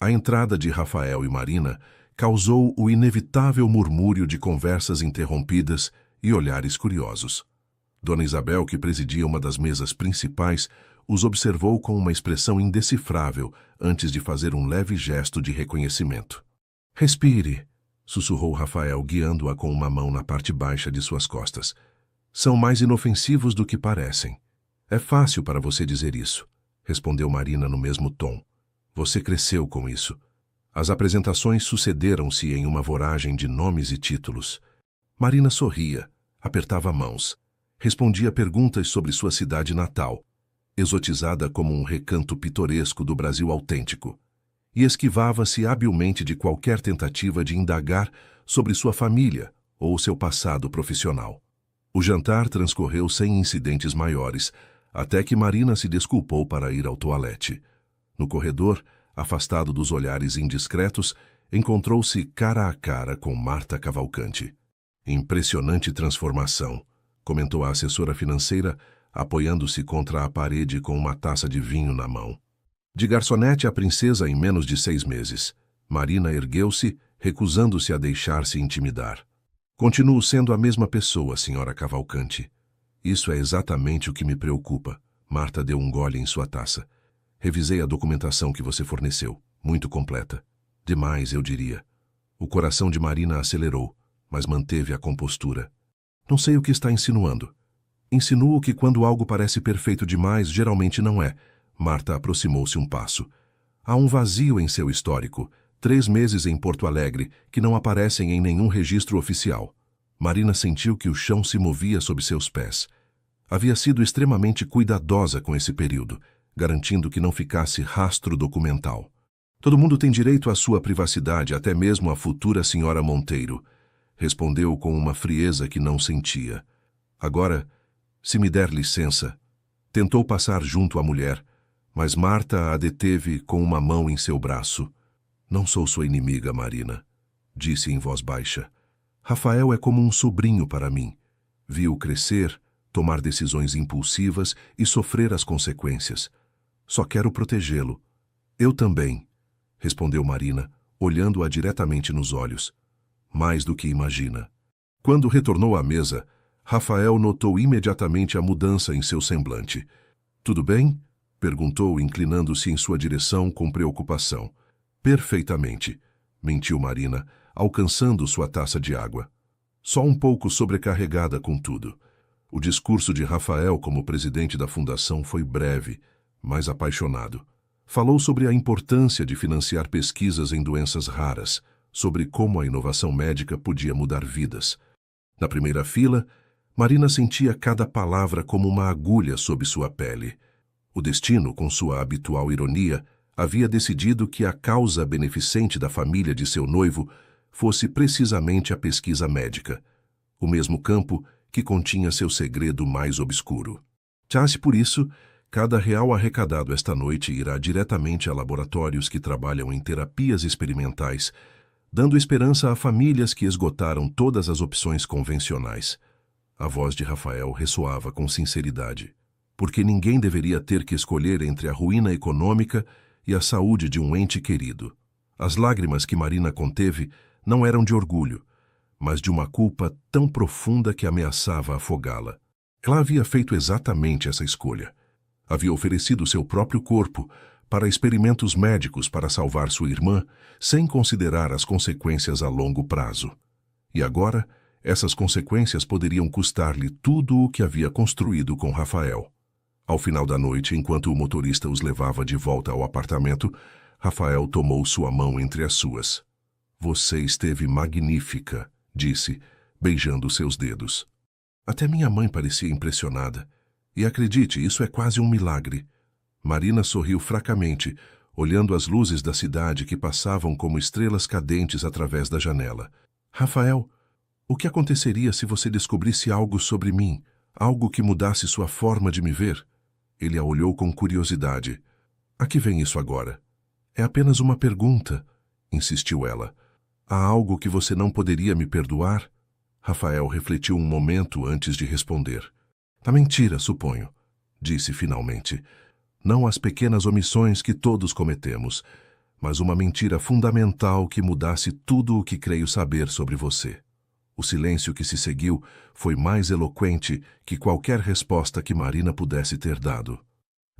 A entrada de Rafael e Marina causou o inevitável murmúrio de conversas interrompidas e olhares curiosos. Dona Isabel, que presidia uma das mesas principais, os observou com uma expressão indecifrável antes de fazer um leve gesto de reconhecimento. Respire, sussurrou Rafael, guiando-a com uma mão na parte baixa de suas costas. São mais inofensivos do que parecem. É fácil para você dizer isso, respondeu Marina no mesmo tom. Você cresceu com isso. As apresentações sucederam-se em uma voragem de nomes e títulos. Marina sorria, apertava mãos, respondia perguntas sobre sua cidade natal, exotizada como um recanto pitoresco do Brasil autêntico, e esquivava-se habilmente de qualquer tentativa de indagar sobre sua família ou seu passado profissional. O jantar transcorreu sem incidentes maiores, até que Marina se desculpou para ir ao toalete. No corredor, afastado dos olhares indiscretos, encontrou-se cara a cara com Marta Cavalcante. Impressionante transformação, comentou a assessora financeira, apoiando-se contra a parede com uma taça de vinho na mão. De garçonete a princesa em menos de 6 meses. Marina ergueu-se, recusando-se a deixar-se intimidar. Continuo sendo a mesma pessoa, senhora Cavalcante. Isso é exatamente o que me preocupa. Marta deu um gole em sua taça. Revisei a documentação que você forneceu. Muito completa. Demais, eu diria. O coração de Marina acelerou, mas manteve a compostura. Não sei o que está insinuando. Insinuo que quando algo parece perfeito demais, geralmente não é. Marta aproximou-se um passo. Há um vazio em seu histórico. 3 meses em Porto Alegre, que não aparecem em nenhum registro oficial. Marina sentiu que o chão se movia sob seus pés. Havia sido extremamente cuidadosa com esse período, garantindo que não ficasse rastro documental. Todo mundo tem direito à sua privacidade, até mesmo a futura senhora Monteiro, respondeu com uma frieza que não sentia. Agora, se me der licença, tentou passar junto à mulher, mas Marta a deteve com uma mão em seu braço. Não sou sua inimiga, Marina, disse em voz baixa. Rafael é como um sobrinho para mim. Vi-o crescer, tomar decisões impulsivas e sofrer as consequências. Só quero protegê-lo. Eu também, respondeu Marina, olhando-a diretamente nos olhos. Mais do que imagina. Quando retornou à mesa, Rafael notou imediatamente a mudança em seu semblante. Tudo bem? Perguntou, inclinando-se em sua direção com preocupação. Perfeitamente, mentiu Marina, alcançando sua taça de água. Só um pouco sobrecarregada com tudo. O discurso de Rafael como presidente da fundação foi breve, mas apaixonado. Falou sobre a importância de financiar pesquisas em doenças raras, sobre como a inovação médica podia mudar vidas. Na primeira fila, Marina sentia cada palavra como uma agulha sob sua pele. O destino, com sua habitual ironia, havia decidido que a causa beneficente da família de seu noivo fosse precisamente a pesquisa médica, o mesmo campo que continha seu segredo mais obscuro. Chasse por isso, cada real arrecadado esta noite irá diretamente a laboratórios que trabalham em terapias experimentais, dando esperança a famílias que esgotaram todas as opções convencionais. A voz de Rafael ressoava com sinceridade, porque ninguém deveria ter que escolher entre a ruína econômica e a saúde de um ente querido. As lágrimas que Marina conteve não eram de orgulho, mas de uma culpa tão profunda que ameaçava afogá-la. Ela havia feito exatamente essa escolha. Havia oferecido seu próprio corpo para experimentos médicos para salvar sua irmã, sem considerar as consequências a longo prazo. E agora, essas consequências poderiam custar-lhe tudo o que havia construído com Rafael. Ao final da noite, enquanto o motorista os levava de volta ao apartamento, Rafael tomou sua mão entre as suas. Você esteve magnífica, disse, beijando seus dedos. Até minha mãe parecia impressionada. E acredite, isso é quase um milagre. Marina sorriu fracamente, olhando as luzes da cidade que passavam como estrelas cadentes através da janela. Rafael, o que aconteceria se você descobrisse algo sobre mim, algo que mudasse sua forma de me ver? Ele a olhou com curiosidade. A que vem isso agora? É apenas uma pergunta, insistiu ela. Há algo que você não poderia me perdoar? Rafael refletiu um momento antes de responder. A mentira, suponho, disse finalmente. Não as pequenas omissões que todos cometemos, mas uma mentira fundamental que mudasse tudo o que creio saber sobre você. O silêncio que se seguiu foi mais eloquente que qualquer resposta que Marina pudesse ter dado.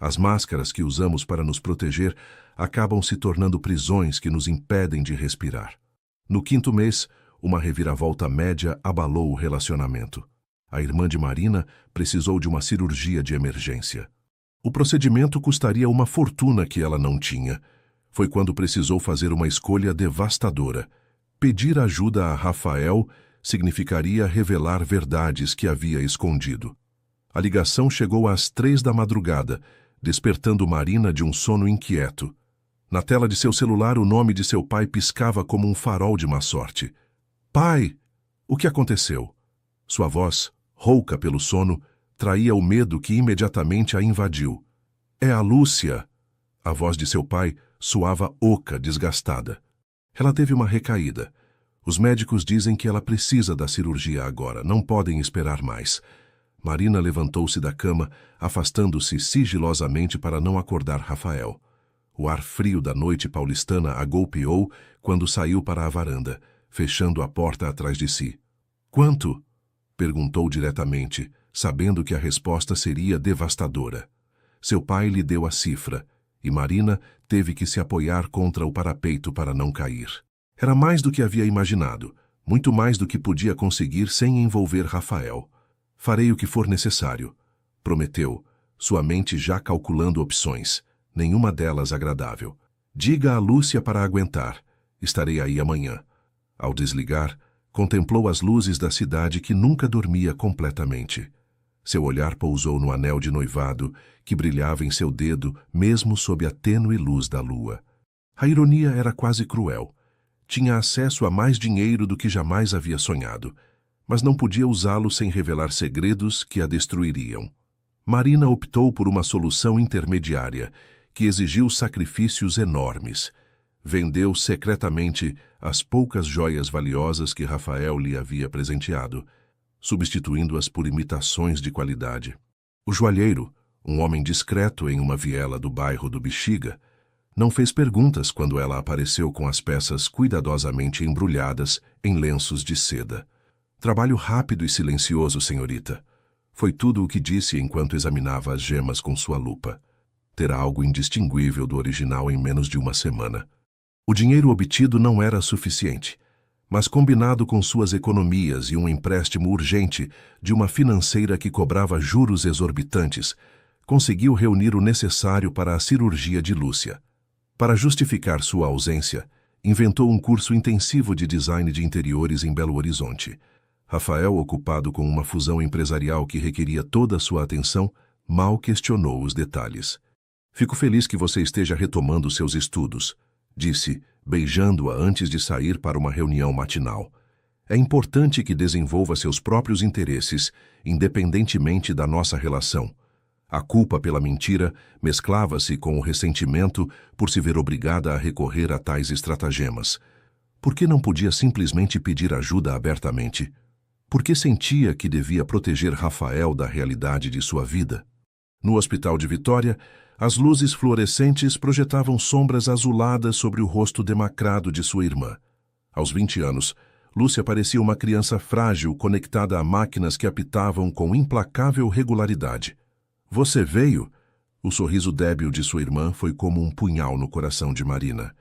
As máscaras que usamos para nos proteger acabam se tornando prisões que nos impedem de respirar. No 5º mês, uma reviravolta média abalou o relacionamento. A irmã de Marina precisou de uma cirurgia de emergência. O procedimento custaria uma fortuna que ela não tinha. Foi quando precisou fazer uma escolha devastadora. Pedir ajuda a Rafael significaria revelar verdades que havia escondido. A ligação chegou às 3 da madrugada, despertando Marina de um sono inquieto. Na tela de seu celular, o nome de seu pai piscava como um farol de má sorte. Pai! O que aconteceu? Sua voz, rouca pelo sono, traía o medo que imediatamente a invadiu. É a Lúcia! A voz de seu pai soava oca, desgastada. Ela teve uma recaída. Os médicos dizem que ela precisa da cirurgia agora, não podem esperar mais. Marina levantou-se da cama, afastando-se sigilosamente para não acordar Rafael. O ar frio da noite paulistana a golpeou quando saiu para a varanda, fechando a porta atrás de si. Quanto? Perguntou diretamente, sabendo que a resposta seria devastadora. Seu pai lhe deu a cifra, e Marina teve que se apoiar contra o parapeito para não cair. Era mais do que havia imaginado, muito mais do que podia conseguir sem envolver Rafael. Farei o que for necessário, prometeu, sua mente já calculando opções, nenhuma delas agradável. Diga a Lúcia para aguentar. Estarei aí amanhã. Ao desligar, contemplou as luzes da cidade que nunca dormia completamente. Seu olhar pousou no anel de noivado que brilhava em seu dedo mesmo sob a tênue luz da lua. A ironia era quase cruel. Tinha acesso a mais dinheiro do que jamais havia sonhado, mas não podia usá-lo sem revelar segredos que a destruiriam. Marina optou por uma solução intermediária, que exigiu sacrifícios enormes. Vendeu secretamente as poucas joias valiosas que Rafael lhe havia presenteado, substituindo-as por imitações de qualidade. O joalheiro, um homem discreto em uma viela do bairro do Bexiga, não fez perguntas quando ela apareceu com as peças cuidadosamente embrulhadas em lenços de seda. Trabalho rápido e silencioso, senhorita. Foi tudo o que disse enquanto examinava as gemas com sua lupa. Terá algo indistinguível do original em menos de uma semana. O dinheiro obtido não era suficiente, mas combinado com suas economias e um empréstimo urgente de uma financeira que cobrava juros exorbitantes, conseguiu reunir o necessário para a cirurgia de Lúcia. Para justificar sua ausência, inventou um curso intensivo de design de interiores em Belo Horizonte. Rafael, ocupado com uma fusão empresarial que requeria toda a sua atenção, mal questionou os detalhes. Fico feliz que você esteja retomando seus estudos, disse, beijando-a antes de sair para uma reunião matinal. É importante que desenvolva seus próprios interesses, independentemente da nossa relação. A culpa pela mentira mesclava-se com o ressentimento por se ver obrigada a recorrer a tais estratagemas. Por que não podia simplesmente pedir ajuda abertamente? Por que sentia que devia proteger Rafael da realidade de sua vida? No hospital de Vitória, as luzes fluorescentes projetavam sombras azuladas sobre o rosto demacrado de sua irmã. Aos 20 anos, Lúcia parecia uma criança frágil conectada a máquinas que apitavam com implacável regularidade. Você veio? O sorriso débil de sua irmã foi como um punhal no coração de Marina.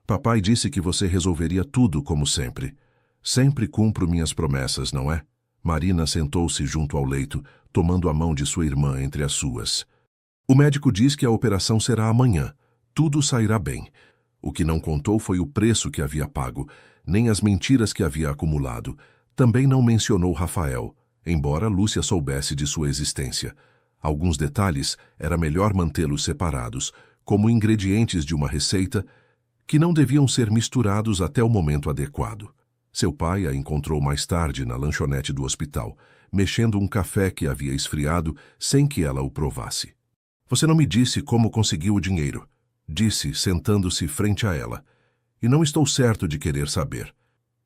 Papai disse que você resolveria tudo como sempre. Sempre cumpro minhas promessas, não é? Marina sentou-se junto ao leito, tomando a mão de sua irmã entre as suas. O médico diz que a operação será amanhã. Tudo sairá bem. O que não contou foi o preço que havia pago, nem as mentiras que havia acumulado. Também não mencionou Rafael, embora Lúcia soubesse de sua existência. Alguns detalhes era melhor mantê-los separados, como ingredientes de uma receita, que não deviam ser misturados até o momento adequado. Seu pai a encontrou mais tarde na lanchonete do hospital, mexendo um café que havia esfriado sem que ela o provasse. Você não me disse como conseguiu o dinheiro, disse, sentando-se frente a ela. E não estou certo de querer saber.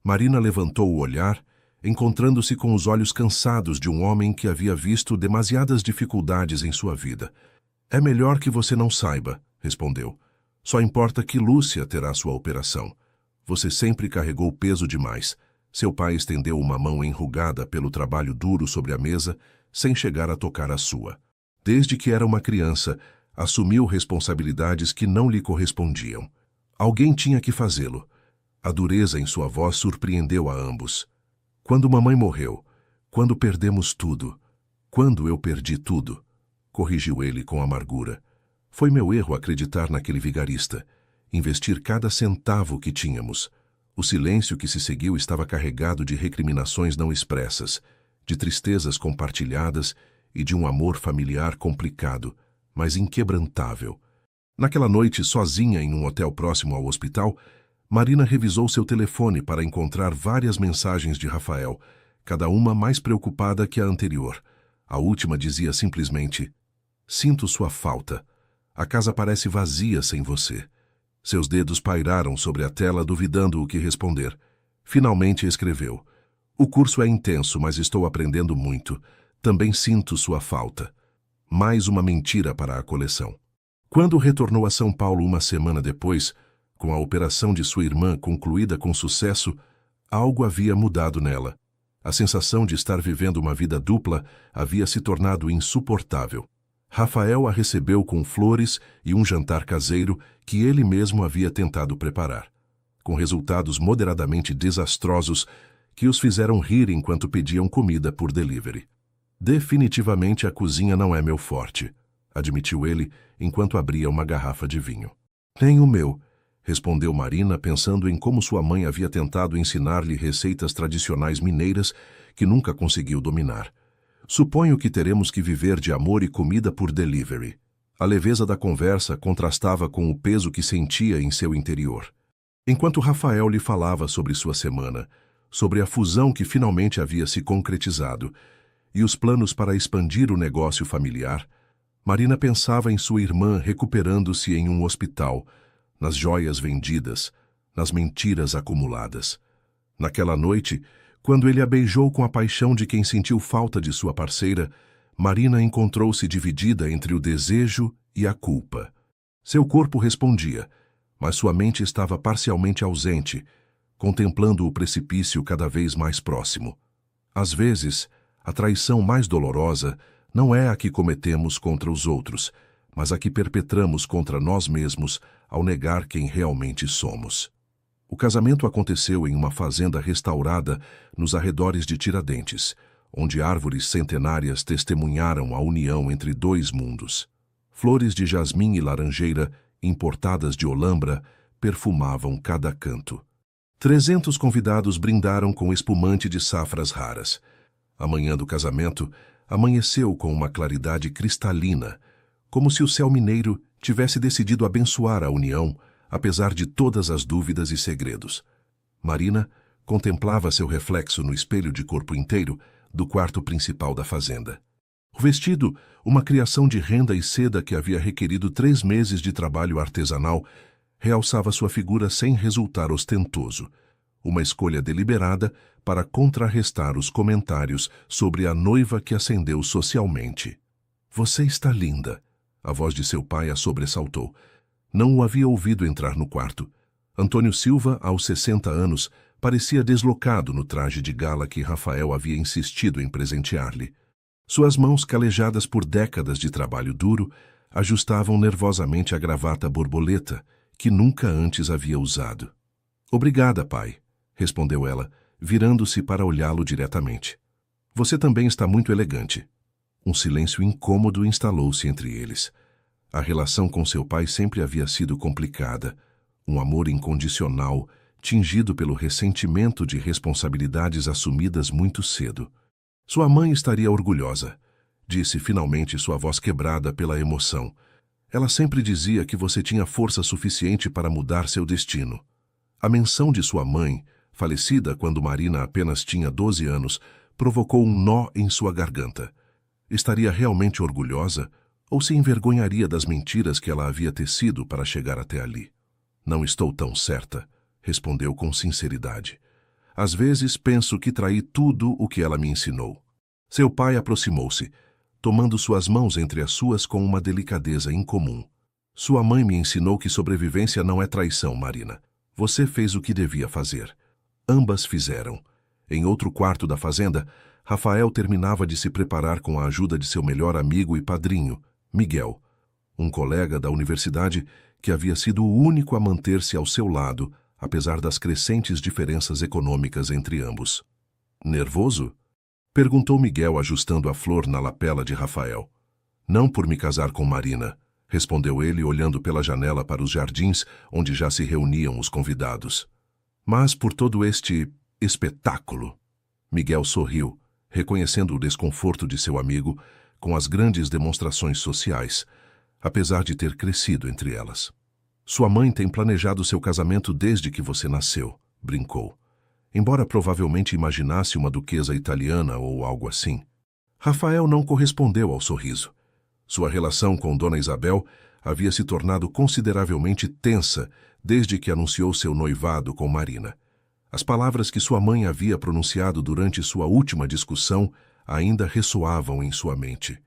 Marina levantou o olhar, encontrando-se com os olhos cansados de um homem que havia visto demasiadas dificuldades em sua vida. É melhor que você não saiba, respondeu. Só importa que Lúcia terá sua operação. Você sempre carregou peso demais. Seu pai estendeu uma mão enrugada pelo trabalho duro sobre a mesa, sem chegar a tocar a sua. Desde que era uma criança, assumiu responsabilidades que não lhe correspondiam. Alguém tinha que fazê-lo. A dureza em sua voz surpreendeu a ambos. Quando mamãe morreu, quando perdemos tudo, quando eu perdi tudo, corrigiu ele com amargura. Foi meu erro acreditar naquele vigarista. investir cada centavo que tínhamos. O silêncio que se seguiu estava carregado de recriminações não expressas, de tristezas compartilhadas e de um amor familiar complicado, mas inquebrantável. Naquela noite, sozinha em um hotel próximo ao hospital, Marina revisou seu telefone para encontrar várias mensagens de Rafael, cada uma mais preocupada que a anterior. A última dizia simplesmente: "Sinto sua falta. A casa parece vazia sem você." Seus dedos pairaram sobre a tela, duvidando o que responder. Finalmente escreveu: "O curso é intenso, mas estou aprendendo muito. Também sinto sua falta." Mais uma mentira para a coleção. Quando retornou a São Paulo uma semana depois, com a operação de sua irmã concluída com sucesso, algo havia mudado nela. A sensação de estar vivendo uma vida dupla havia se tornado insuportável. Rafael a recebeu com flores e um jantar caseiro que ele mesmo havia tentado preparar, com resultados moderadamente desastrosos que os fizeram rir enquanto pediam comida por delivery. "Definitivamente a cozinha não é meu forte", admitiu ele enquanto abria uma garrafa de vinho. "Nem o meu", respondeu Marina, pensando em como sua mãe havia tentado ensinar-lhe receitas tradicionais mineiras que nunca conseguiu dominar. "Suponho que teremos que viver de amor e comida por delivery." A leveza da conversa contrastava com o peso que sentia em seu interior. Enquanto Rafael lhe falava sobre sua semana, sobre a fusão que finalmente havia se concretizado e os planos para expandir o negócio familiar, Marina pensava em sua irmã recuperando-se em um hospital, nas joias vendidas, nas mentiras acumuladas. Naquela noite, quando ele a beijou com a paixão de quem sentiu falta de sua parceira, Marina encontrou-se dividida entre o desejo e a culpa. Seu corpo respondia, mas sua mente estava parcialmente ausente, contemplando o precipício cada vez mais próximo. Às vezes, a traição mais dolorosa não é a que cometemos contra os outros, mas a que perpetramos contra nós mesmos ao negar quem realmente somos. O casamento aconteceu em uma fazenda restaurada nos arredores de Tiradentes, onde árvores centenárias testemunharam a união entre dois mundos. Flores de jasmim e laranjeira, importadas de Olambra, perfumavam cada canto. 300 convidados brindaram com espumante de safras raras. A manhã do casamento amanheceu com uma claridade cristalina, como se o céu mineiro tivesse decidido abençoar a união, apesar de todas as dúvidas e segredos. Marina contemplava seu reflexo no espelho de corpo inteiro do quarto principal da fazenda. O vestido, uma criação de renda e seda que havia requerido 3 meses de trabalho artesanal, realçava sua figura sem resultar ostentoso. Uma escolha deliberada para contrarrestar os comentários sobre a noiva que ascendeu socialmente. "Você está linda", a voz de seu pai a sobressaltou. Não o havia ouvido entrar no quarto. Antônio Silva, aos 60 anos, parecia deslocado no traje de gala que Rafael havia insistido em presentear-lhe. Suas mãos, calejadas por décadas de trabalho duro, ajustavam nervosamente a gravata borboleta, que nunca antes havia usado. "Obrigada, pai", respondeu ela, virando-se para olhá-lo diretamente. "Você também está muito elegante." Um silêncio incômodo instalou-se entre eles. A relação com seu pai sempre havia sido complicada, um amor incondicional, tingido pelo ressentimento de responsabilidades assumidas muito cedo. "Sua mãe estaria orgulhosa", disse finalmente sua voz quebrada pela emoção. "Ela sempre dizia que você tinha força suficiente para mudar seu destino." A menção de sua mãe, falecida quando Marina apenas tinha 12 anos, provocou um nó em sua garganta. Estaria realmente orgulhosa ou se envergonharia das mentiras que ela havia tecido para chegar até ali? "Não estou tão certa", respondeu com sinceridade. "Às vezes penso que traí tudo o que ela me ensinou." Seu pai aproximou-se, tomando suas mãos entre as suas com uma delicadeza incomum. "Sua mãe me ensinou que sobrevivência não é traição, Marina. Você fez o que devia fazer." Ambas fizeram. Em outro quarto da fazenda, Rafael terminava de se preparar com a ajuda de seu melhor amigo e padrinho, Miguel, um colega da universidade que havia sido o único a manter-se ao seu lado, apesar das crescentes diferenças econômicas entre ambos. "Nervoso?" perguntou Miguel, ajustando a flor na lapela de Rafael. "Não por me casar com Marina", respondeu ele, olhando pela janela para os jardins, onde já se reuniam os convidados. Mas por todo este espetáculo. Miguel sorriu, reconhecendo o desconforto de seu amigo com as grandes demonstrações sociais, apesar de ter crescido entre elas. Sua mãe tem planejado seu casamento desde que você nasceu, brincou. Embora provavelmente imaginasse uma duquesa italiana ou algo assim. Rafael não correspondeu ao sorriso. Sua relação com Dona Isabel havia se tornado consideravelmente tensa desde que anunciou seu noivado com Marina. As palavras que sua mãe havia pronunciado durante sua última discussão ainda ressoavam em sua mente.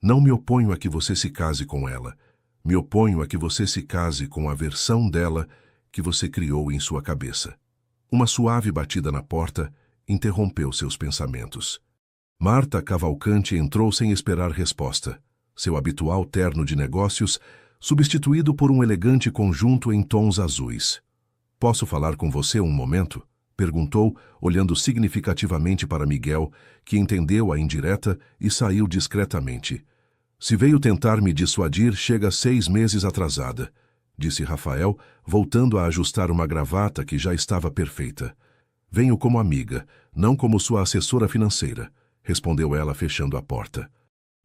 Não me oponho a que você se case com ela. Me oponho a que você se case com a versão dela que você criou em sua cabeça. Uma suave batida na porta interrompeu seus pensamentos. Marta Cavalcante entrou sem esperar resposta. Seu habitual terno de negócios, substituído por um elegante conjunto em tons azuis. "Posso falar com você um momento?" perguntou, olhando significativamente para Miguel, que entendeu a indireta e saiu discretamente. "Se veio tentar me dissuadir, chega 6 meses atrasada", disse Rafael, voltando a ajustar uma gravata que já estava perfeita. "Venho como amiga, não como sua assessora financeira", respondeu ela, fechando a porta.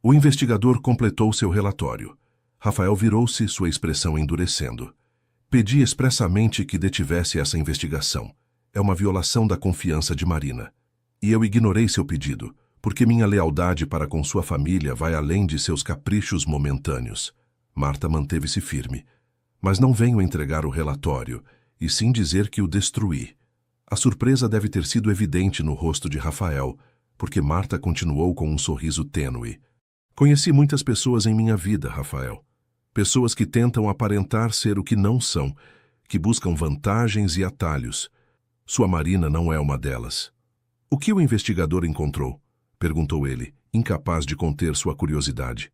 O investigador completou seu relatório. Rafael virou-se, sua expressão endurecendo. "Pedi expressamente que detivesse essa investigação. É uma violação da confiança de Marina. E eu ignorei seu pedido, porque minha lealdade para com sua família vai além de seus caprichos momentâneos." Marta manteve-se firme. "Mas não venho entregar o relatório, e sim dizer que o destruí." A surpresa deve ter sido evidente no rosto de Rafael, porque Marta continuou com um sorriso tênue. "Conheci muitas pessoas em minha vida, Rafael. Pessoas que tentam aparentar ser o que não são, que buscam vantagens e atalhos. Sua Marina não é uma delas." "O que o investigador encontrou?" perguntou ele, incapaz de conter sua curiosidade.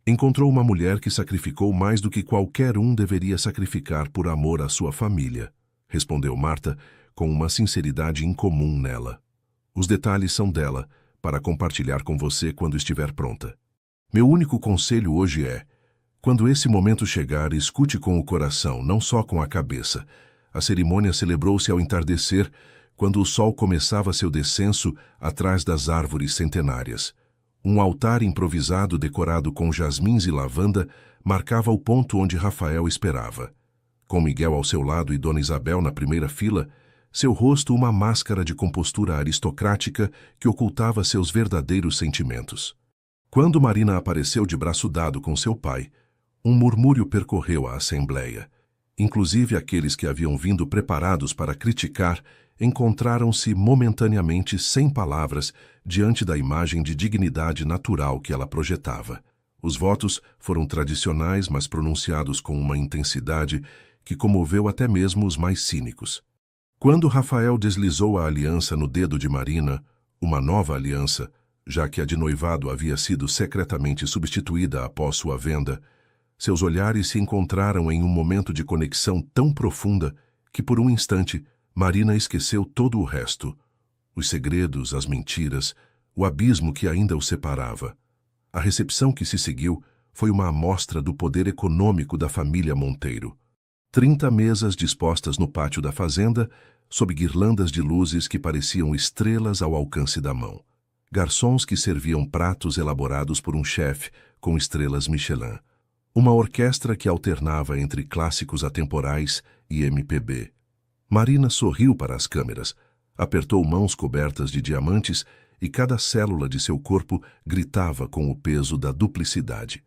"Encontrou uma mulher que sacrificou mais do que qualquer um deveria sacrificar por amor à sua família", respondeu Marta, com uma sinceridade incomum nela. "Os detalhes são dela, para compartilhar com você quando estiver pronta. Meu único conselho hoje é: quando esse momento chegar, escute com o coração, não só com a cabeça." A cerimônia celebrou-se ao entardecer, quando o sol começava seu descenso atrás das árvores centenárias. Um altar improvisado decorado com jasmins e lavanda marcava o ponto onde Rafael esperava. Com Miguel ao seu lado e Dona Isabel na primeira fila, seu rosto uma máscara de compostura aristocrática que ocultava seus verdadeiros sentimentos. Quando Marina apareceu de braço dado com seu pai, um murmúrio percorreu a assembleia. Inclusive aqueles que haviam vindo preparados para criticar encontraram-se momentaneamente sem palavras diante da imagem de dignidade natural que ela projetava. Os votos foram tradicionais, mas pronunciados com uma intensidade que comoveu até mesmo os mais cínicos. Quando Rafael deslizou a aliança no dedo de Marina, uma nova aliança, já que a de noivado havia sido secretamente substituída após sua venda, seus olhares se encontraram em um momento de conexão tão profunda que, por um instante, Marina esqueceu todo o resto. Os segredos, as mentiras, o abismo que ainda o separava. A recepção que se seguiu foi uma amostra do poder econômico da família Monteiro. 30 mesas dispostas no pátio da fazenda, sob guirlandas de luzes que pareciam estrelas ao alcance da mão. Garçons que serviam pratos elaborados por um chefe com estrelas Michelin. Uma orquestra que alternava entre clássicos atemporais e MPB. Marina sorriu para as câmeras, apertou mãos cobertas de diamantes e cada célula de seu corpo gritava com o peso da duplicidade.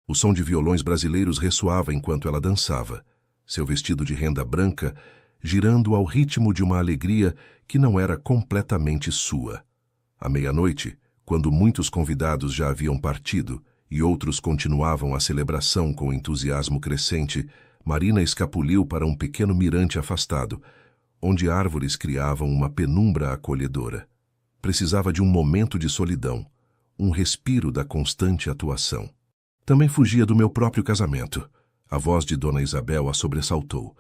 O som de violões brasileiros ressoava enquanto ela dançava, seu vestido de renda branca girando ao ritmo de uma alegria que não era completamente sua. À meia-noite, quando muitos convidados já haviam partido e outros continuavam a celebração com entusiasmo crescente, Marina escapuliu para um pequeno mirante afastado, onde árvores criavam uma penumbra acolhedora. Precisava de um momento de solidão, um respiro da constante atuação. Também fugia do meu próprio casamento. A voz de Dona Isabel a sobressaltou.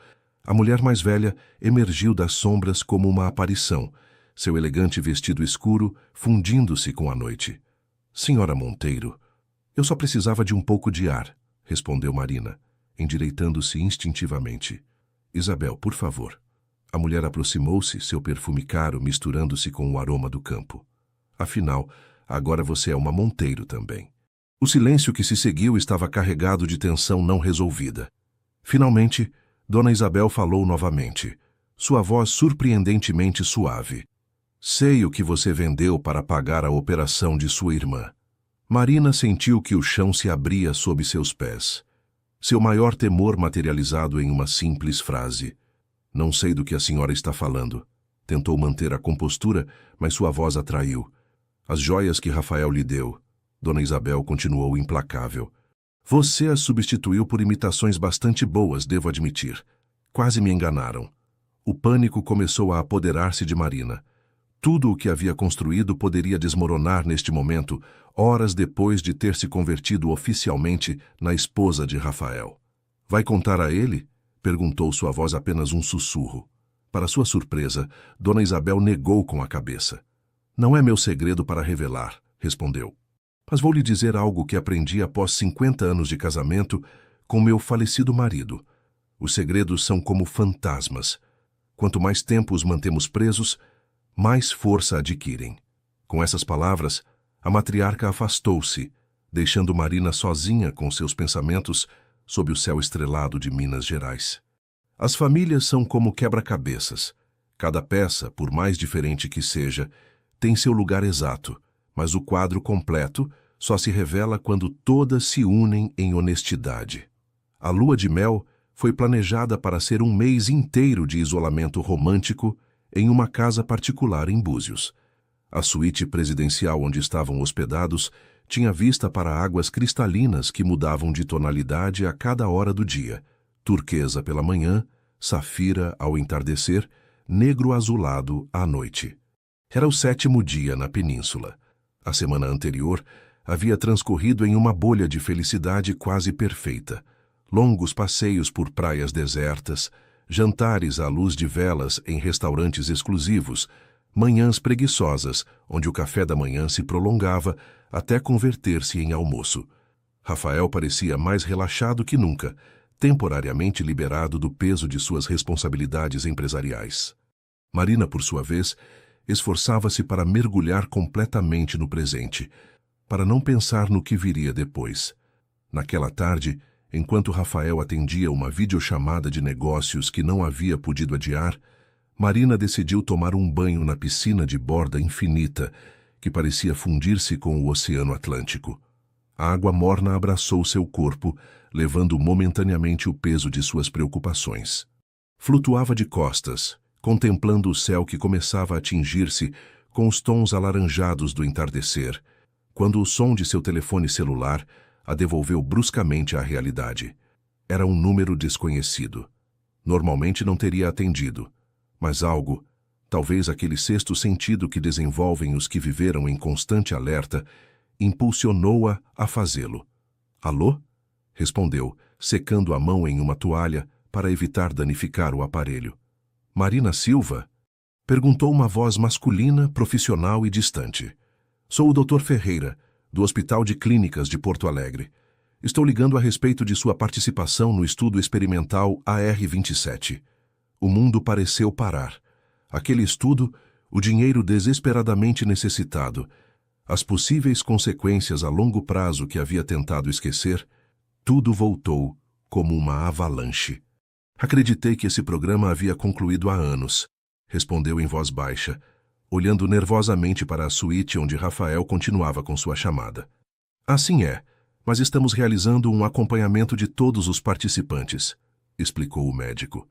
A mulher mais velha emergiu das sombras como uma aparição, seu elegante vestido escuro fundindo-se com a noite. "Senhora Monteiro, eu só precisava de um pouco de ar", respondeu Marina, endireitando-se instintivamente. Isabel, por favor. A mulher aproximou-se, seu perfume caro misturando-se com o aroma do campo. Afinal, agora você é uma Monteiro também. O silêncio que se seguiu estava carregado de tensão não resolvida. Finalmente, Dona Isabel falou novamente, sua voz surpreendentemente suave. Sei o que você vendeu para pagar a operação de sua irmã. Marina sentiu que o chão se abria sob seus pés. Seu maior temor materializado em uma simples frase. Não sei do que a senhora está falando. Tentou manter a compostura, mas sua voz atraiu. As joias que Rafael lhe deu. Dona Isabel continuou implacável. Você as substituiu por imitações bastante boas, devo admitir. Quase me enganaram. O pânico começou a apoderar-se de Marina. Tudo o que havia construído poderia desmoronar neste momento, horas depois de ter se convertido oficialmente na esposa de Rafael. Vai contar a ele? Perguntou sua voz apenas um sussurro. Para sua surpresa, Dona Isabel negou com a cabeça. Não é meu segredo para revelar, respondeu. Mas vou lhe dizer algo que aprendi após 50 anos de casamento com meu falecido marido. Os segredos são como fantasmas. Quanto mais tempo os mantemos presos, mais força adquirem. Com essas palavras, a matriarca afastou-se, deixando Marina sozinha com seus pensamentos sob o céu estrelado de Minas Gerais. As famílias são como quebra-cabeças. Cada peça, por mais diferente que seja, tem seu lugar exato, mas o quadro completo só se revela quando todas se unem em honestidade. A lua de mel foi planejada para ser um mês inteiro de isolamento romântico em uma casa particular em Búzios. A suíte presidencial onde estavam hospedados tinha vista para águas cristalinas que mudavam de tonalidade a cada hora do dia, turquesa pela manhã, safira ao entardecer, negro azulado à noite. Era o 7º dia na península. A semana anterior havia transcorrido em uma bolha de felicidade quase perfeita. Longos passeios por praias desertas, jantares à luz de velas em restaurantes exclusivos, manhãs preguiçosas, onde o café da manhã se prolongava até converter-se em almoço. Rafael parecia mais relaxado que nunca, temporariamente liberado do peso de suas responsabilidades empresariais. Marina, por sua vez, esforçava-se para mergulhar completamente no presente, para não pensar no que viria depois. Naquela tarde, enquanto Rafael atendia uma videochamada de negócios que não havia podido adiar, Marina decidiu tomar um banho na piscina de borda infinita, que parecia fundir-se com o Oceano Atlântico. A água morna abraçou seu corpo, levando momentaneamente o peso de suas preocupações. Flutuava de costas, contemplando o céu que começava a tingir-se com os tons alaranjados do entardecer, quando o som de seu telefone celular a devolveu bruscamente à realidade. Era um número desconhecido. Normalmente não teria atendido, mas algo, talvez aquele sexto sentido que desenvolvem os que viveram em constante alerta, impulsionou-a a fazê-lo. Alô? Respondeu, secando a mão em uma toalha para evitar danificar o aparelho. Marina Silva? Perguntou uma voz masculina, profissional e distante. Sou o Dr. Ferreira, do Hospital de Clínicas de Porto Alegre. Estou ligando a respeito de sua participação no estudo experimental AR-27. O mundo pareceu parar. Aquele estudo, o dinheiro desesperadamente necessitado, as possíveis consequências a longo prazo que havia tentado esquecer, tudo voltou como uma avalanche. Acreditei que esse programa havia concluído há anos, respondeu em voz baixa, olhando nervosamente para a suíte onde Rafael continuava com sua chamada. Assim é, mas estamos realizando um acompanhamento de todos os participantes, explicou o médico.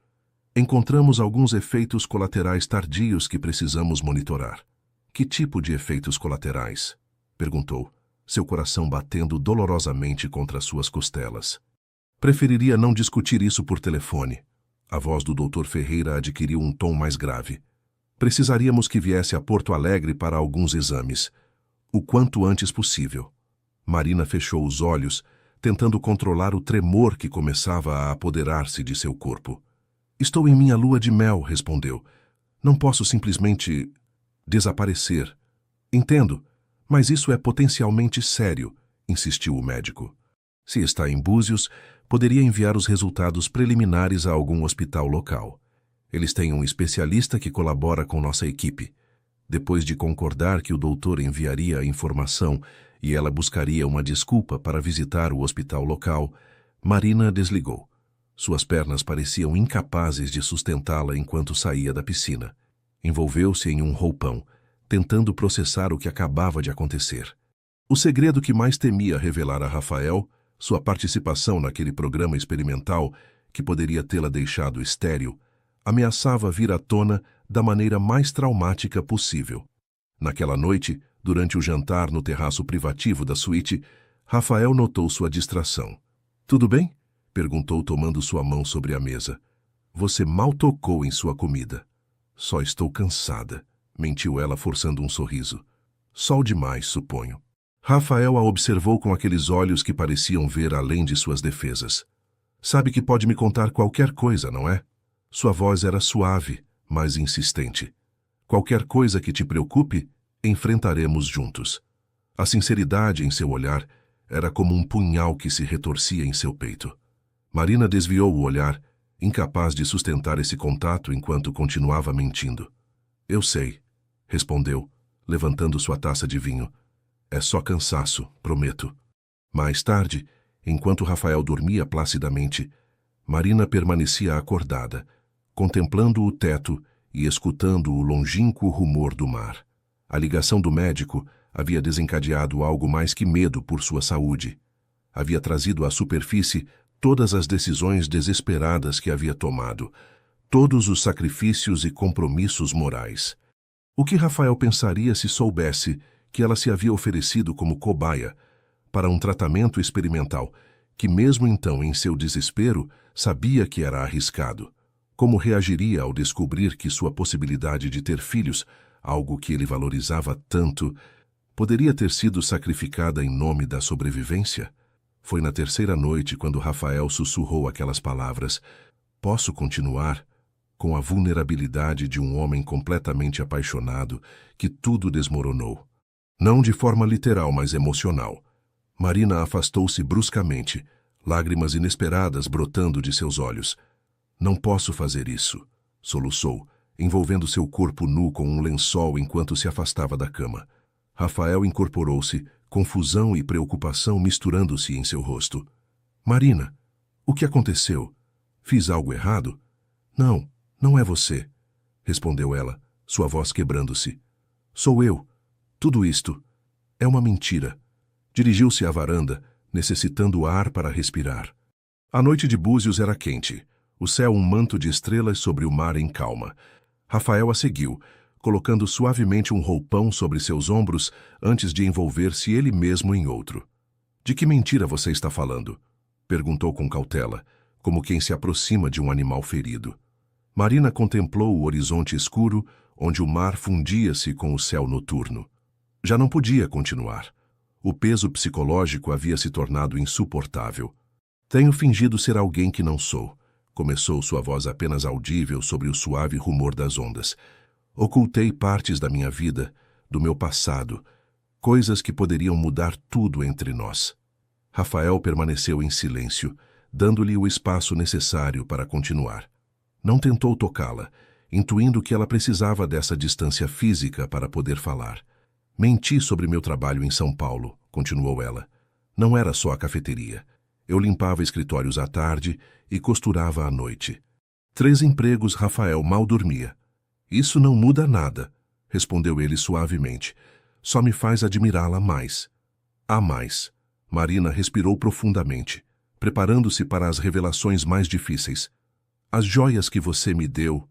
Encontramos alguns efeitos colaterais tardios que precisamos monitorar. Que tipo de efeitos colaterais? Perguntou, seu coração batendo dolorosamente contra suas costelas. Preferiria não discutir isso por telefone. A voz do Dr. Ferreira adquiriu um tom mais grave. Precisaríamos que viesse a Porto Alegre para alguns exames, o quanto antes possível. Marina fechou os olhos, tentando controlar o tremor que começava a apoderar-se de seu corpo. Estou em minha lua de mel, respondeu. Não posso simplesmente desaparecer. Entendo, mas isso é potencialmente sério, insistiu o médico. Se está em Búzios, poderia enviar os resultados preliminares a algum hospital local. Eles têm um especialista que colabora com nossa equipe. Depois de concordar que o doutor enviaria a informação e ela buscaria uma desculpa para visitar o hospital local, Marina desligou. Suas pernas pareciam incapazes de sustentá-la enquanto saía da piscina. Envolveu-se em um roupão, tentando processar o que acabava de acontecer. O segredo que mais temia revelar a Rafael, sua participação naquele programa experimental que poderia tê-la deixado estéril, ameaçava vir à tona da maneira mais traumática possível. Naquela noite, durante o jantar no terraço privativo da suíte, Rafael notou sua distração. "Tudo bem?" perguntou tomando sua mão sobre a mesa. "Você mal tocou em sua comida." "Só estou cansada", mentiu ela forçando um sorriso. "Sol demais, suponho." Rafael a observou com aqueles olhos que pareciam ver além de suas defesas. "Sabe que pode me contar qualquer coisa, não é?" Sua voz era suave, mas insistente. "Qualquer coisa que te preocupe, enfrentaremos juntos." A sinceridade em seu olhar era como um punhal que se retorcia em seu peito. Marina desviou o olhar, incapaz de sustentar esse contato enquanto continuava mentindo. "Eu sei", respondeu, levantando sua taça de vinho. "É só cansaço, prometo." Mais tarde, enquanto Rafael dormia placidamente, Marina permanecia acordada, contemplando o teto e escutando o longínquo rumor do mar. A ligação do médico havia desencadeado algo mais que medo por sua saúde. Havia trazido à superfície todas as decisões desesperadas que havia tomado, todos os sacrifícios e compromissos morais. O que Rafael pensaria se soubesse que ela se havia oferecido como cobaia para um tratamento experimental, que mesmo então, em seu desespero, sabia que era arriscado? Como reagiria ao descobrir que sua possibilidade de ter filhos, algo que ele valorizava tanto, poderia ter sido sacrificada em nome da sobrevivência? Foi na terceira noite quando Rafael sussurrou aquelas palavras: "Posso continuar?", com a vulnerabilidade de um homem completamente apaixonado, que tudo desmoronou. Não de forma literal, mas emocional. Marina afastou-se bruscamente, lágrimas inesperadas brotando de seus olhos. "Não posso fazer isso", soluçou, envolvendo seu corpo nu com um lençol enquanto se afastava da cama. Rafael incorporou-se, confusão e preocupação misturando-se em seu rosto. "Marina, o que aconteceu? Fiz algo errado?" "Não, não é você", respondeu ela, sua voz quebrando-se. "Sou eu. Tudo isto é uma mentira." Dirigiu-se à varanda, necessitando ar para respirar. A noite de Búzios era quente, o céu um manto de estrelas sobre o mar em calma. Rafael a seguiu, colocando suavemente um roupão sobre seus ombros antes de envolver-se ele mesmo em outro. "De que mentira você está falando?" perguntou com cautela, como quem se aproxima de um animal ferido. Marina contemplou o horizonte escuro, onde o mar fundia-se com o céu noturno. Já não podia continuar. O peso psicológico havia se tornado insuportável. "Tenho fingido ser alguém que não sou", começou sua voz apenas audível sobre o suave rumor das ondas. "Ocultei partes da minha vida, do meu passado, coisas que poderiam mudar tudo entre nós." Rafael permaneceu em silêncio, dando-lhe o espaço necessário para continuar. Não tentou tocá-la, intuindo que ela precisava dessa distância física para poder falar. "Menti sobre meu trabalho em São Paulo", continuou ela. "Não era só a cafeteria. Eu limpava escritórios à tarde e costurava à noite. 3 empregos, Rafael mal dormia." "Isso não muda nada", respondeu ele suavemente. "Só me faz admirá-la mais." "Há mais." Marina respirou profundamente, preparando-se para as revelações mais difíceis. "As joias que você me deu,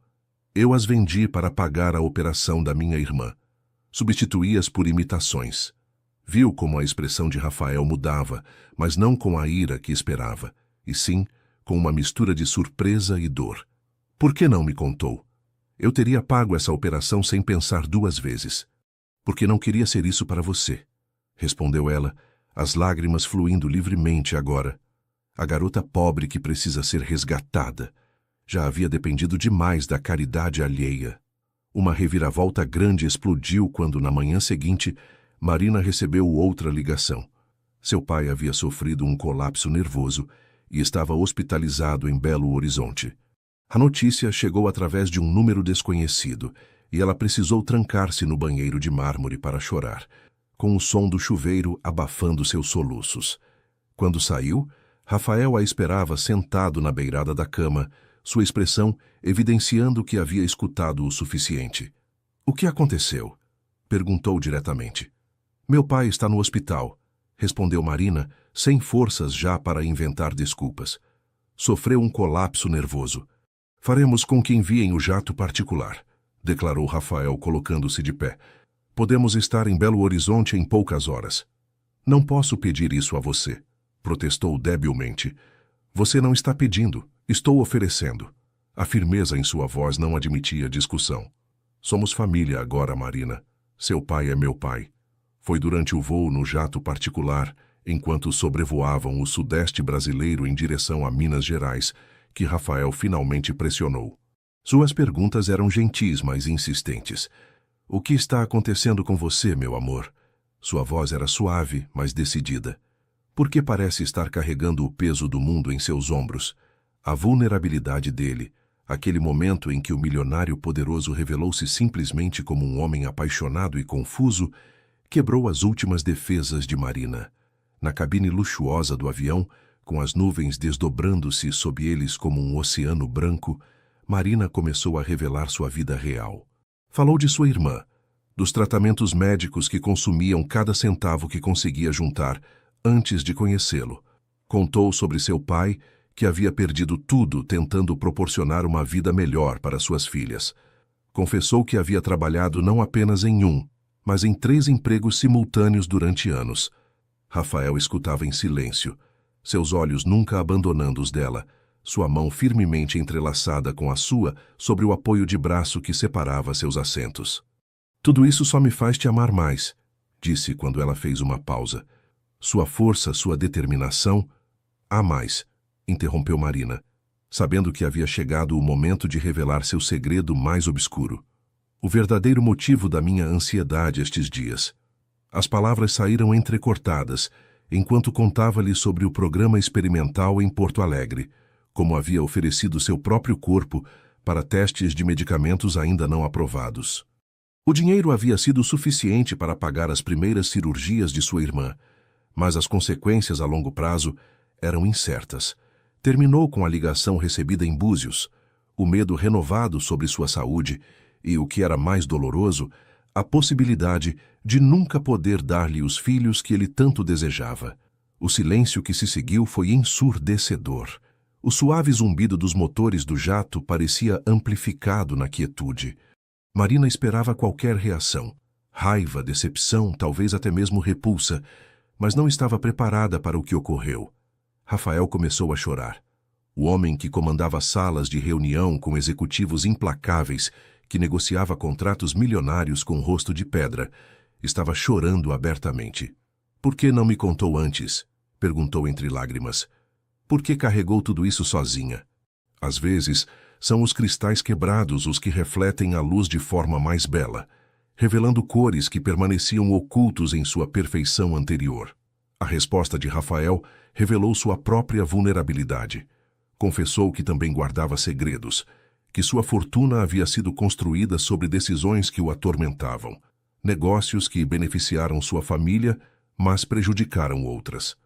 eu as vendi para pagar a operação da minha irmã. Substituí-as por imitações." Viu como a expressão de Rafael mudava, mas não com a ira que esperava, e sim com uma mistura de surpresa e dor. "Por que não me contou? Eu teria pago essa operação sem pensar 2 vezes." "Porque não queria ser isso para você", respondeu ela, as lágrimas fluindo livremente agora. A garota pobre que precisa ser resgatada. Já havia dependido demais da caridade alheia. Uma reviravolta grande explodiu quando, na manhã seguinte, Marina recebeu outra ligação. Seu pai havia sofrido um colapso nervoso e estava hospitalizado em Belo Horizonte. A notícia chegou através de um número desconhecido e ela precisou trancar-se no banheiro de mármore para chorar, com o som do chuveiro abafando seus soluços. Quando saiu, Rafael a esperava sentado na beirada da cama, sua expressão evidenciando que havia escutado o suficiente. "O que aconteceu?" perguntou diretamente. "Meu pai está no hospital", respondeu Marina, sem forças já para inventar desculpas. "Sofreu um colapso nervoso. Faremos com que enviem o jato particular", declarou Rafael, colocando-se de pé. "Podemos estar em Belo Horizonte em poucas horas." "Não posso pedir isso a você", protestou debilmente. "Você não está pedindo, estou oferecendo." A firmeza em sua voz não admitia discussão. "Somos família agora, Marina. Seu pai é meu pai." Foi durante o voo no jato particular, enquanto sobrevoavam o sudeste brasileiro em direção a Minas Gerais, que Rafael finalmente pressionou. Suas perguntas eram gentis, mas insistentes. "O que está acontecendo com você, meu amor?" Sua voz era suave, mas decidida. "Por que parece estar carregando o peso do mundo em seus ombros?" A vulnerabilidade dele, aquele momento em que o milionário poderoso revelou-se simplesmente como um homem apaixonado e confuso, quebrou as últimas defesas de Marina. Na cabine luxuosa do avião, com as nuvens desdobrando-se sob eles como um oceano branco, Marina começou a revelar sua vida real. Falou de sua irmã, dos tratamentos médicos que consumiam cada centavo que conseguia juntar antes de conhecê-lo. Contou sobre seu pai, que havia perdido tudo tentando proporcionar uma vida melhor para suas filhas. Confessou que havia trabalhado não apenas em mas em 3 empregos simultâneos durante anos. Rafael escutava em silêncio, seus olhos nunca abandonando os dela, sua mão firmemente entrelaçada com a sua sobre o apoio de braço que separava seus assentos. "Tudo isso só me faz te amar mais", disse quando ela fez uma pausa. "Sua força, sua determinação..." "Há mais", interrompeu Marina, sabendo que havia chegado o momento de revelar seu segredo mais obscuro. "O verdadeiro motivo da minha ansiedade estes dias." As palavras saíram entrecortadas, enquanto contava-lhe sobre o programa experimental em Porto Alegre, como havia oferecido seu próprio corpo para testes de medicamentos ainda não aprovados. O dinheiro havia sido suficiente para pagar as primeiras cirurgias de sua irmã, mas as consequências a longo prazo eram incertas. Terminou com a ligação recebida em Búzios, o medo renovado sobre sua saúde e, o que era mais doloroso, a possibilidade de nunca poder dar-lhe os filhos que ele tanto desejava. O silêncio que se seguiu foi ensurdecedor. O suave zumbido dos motores do jato parecia amplificado na quietude. Marina esperava qualquer reação. Raiva, decepção, talvez até mesmo repulsa, mas não estava preparada para o que ocorreu. Rafael começou a chorar. O homem que comandava salas de reunião com executivos implacáveis, que negociava contratos milionários com rosto de pedra, estava chorando abertamente. "Por que não me contou antes?" perguntou entre lágrimas. "Por que carregou tudo isso sozinha?" Às vezes, são os cristais quebrados os que refletem a luz de forma mais bela, revelando cores que permaneciam ocultos em sua perfeição anterior. A resposta de Rafael revelou sua própria vulnerabilidade. Confessou que também guardava segredos, que sua fortuna havia sido construída sobre decisões que o atormentavam, negócios que beneficiaram sua família, mas prejudicaram outras.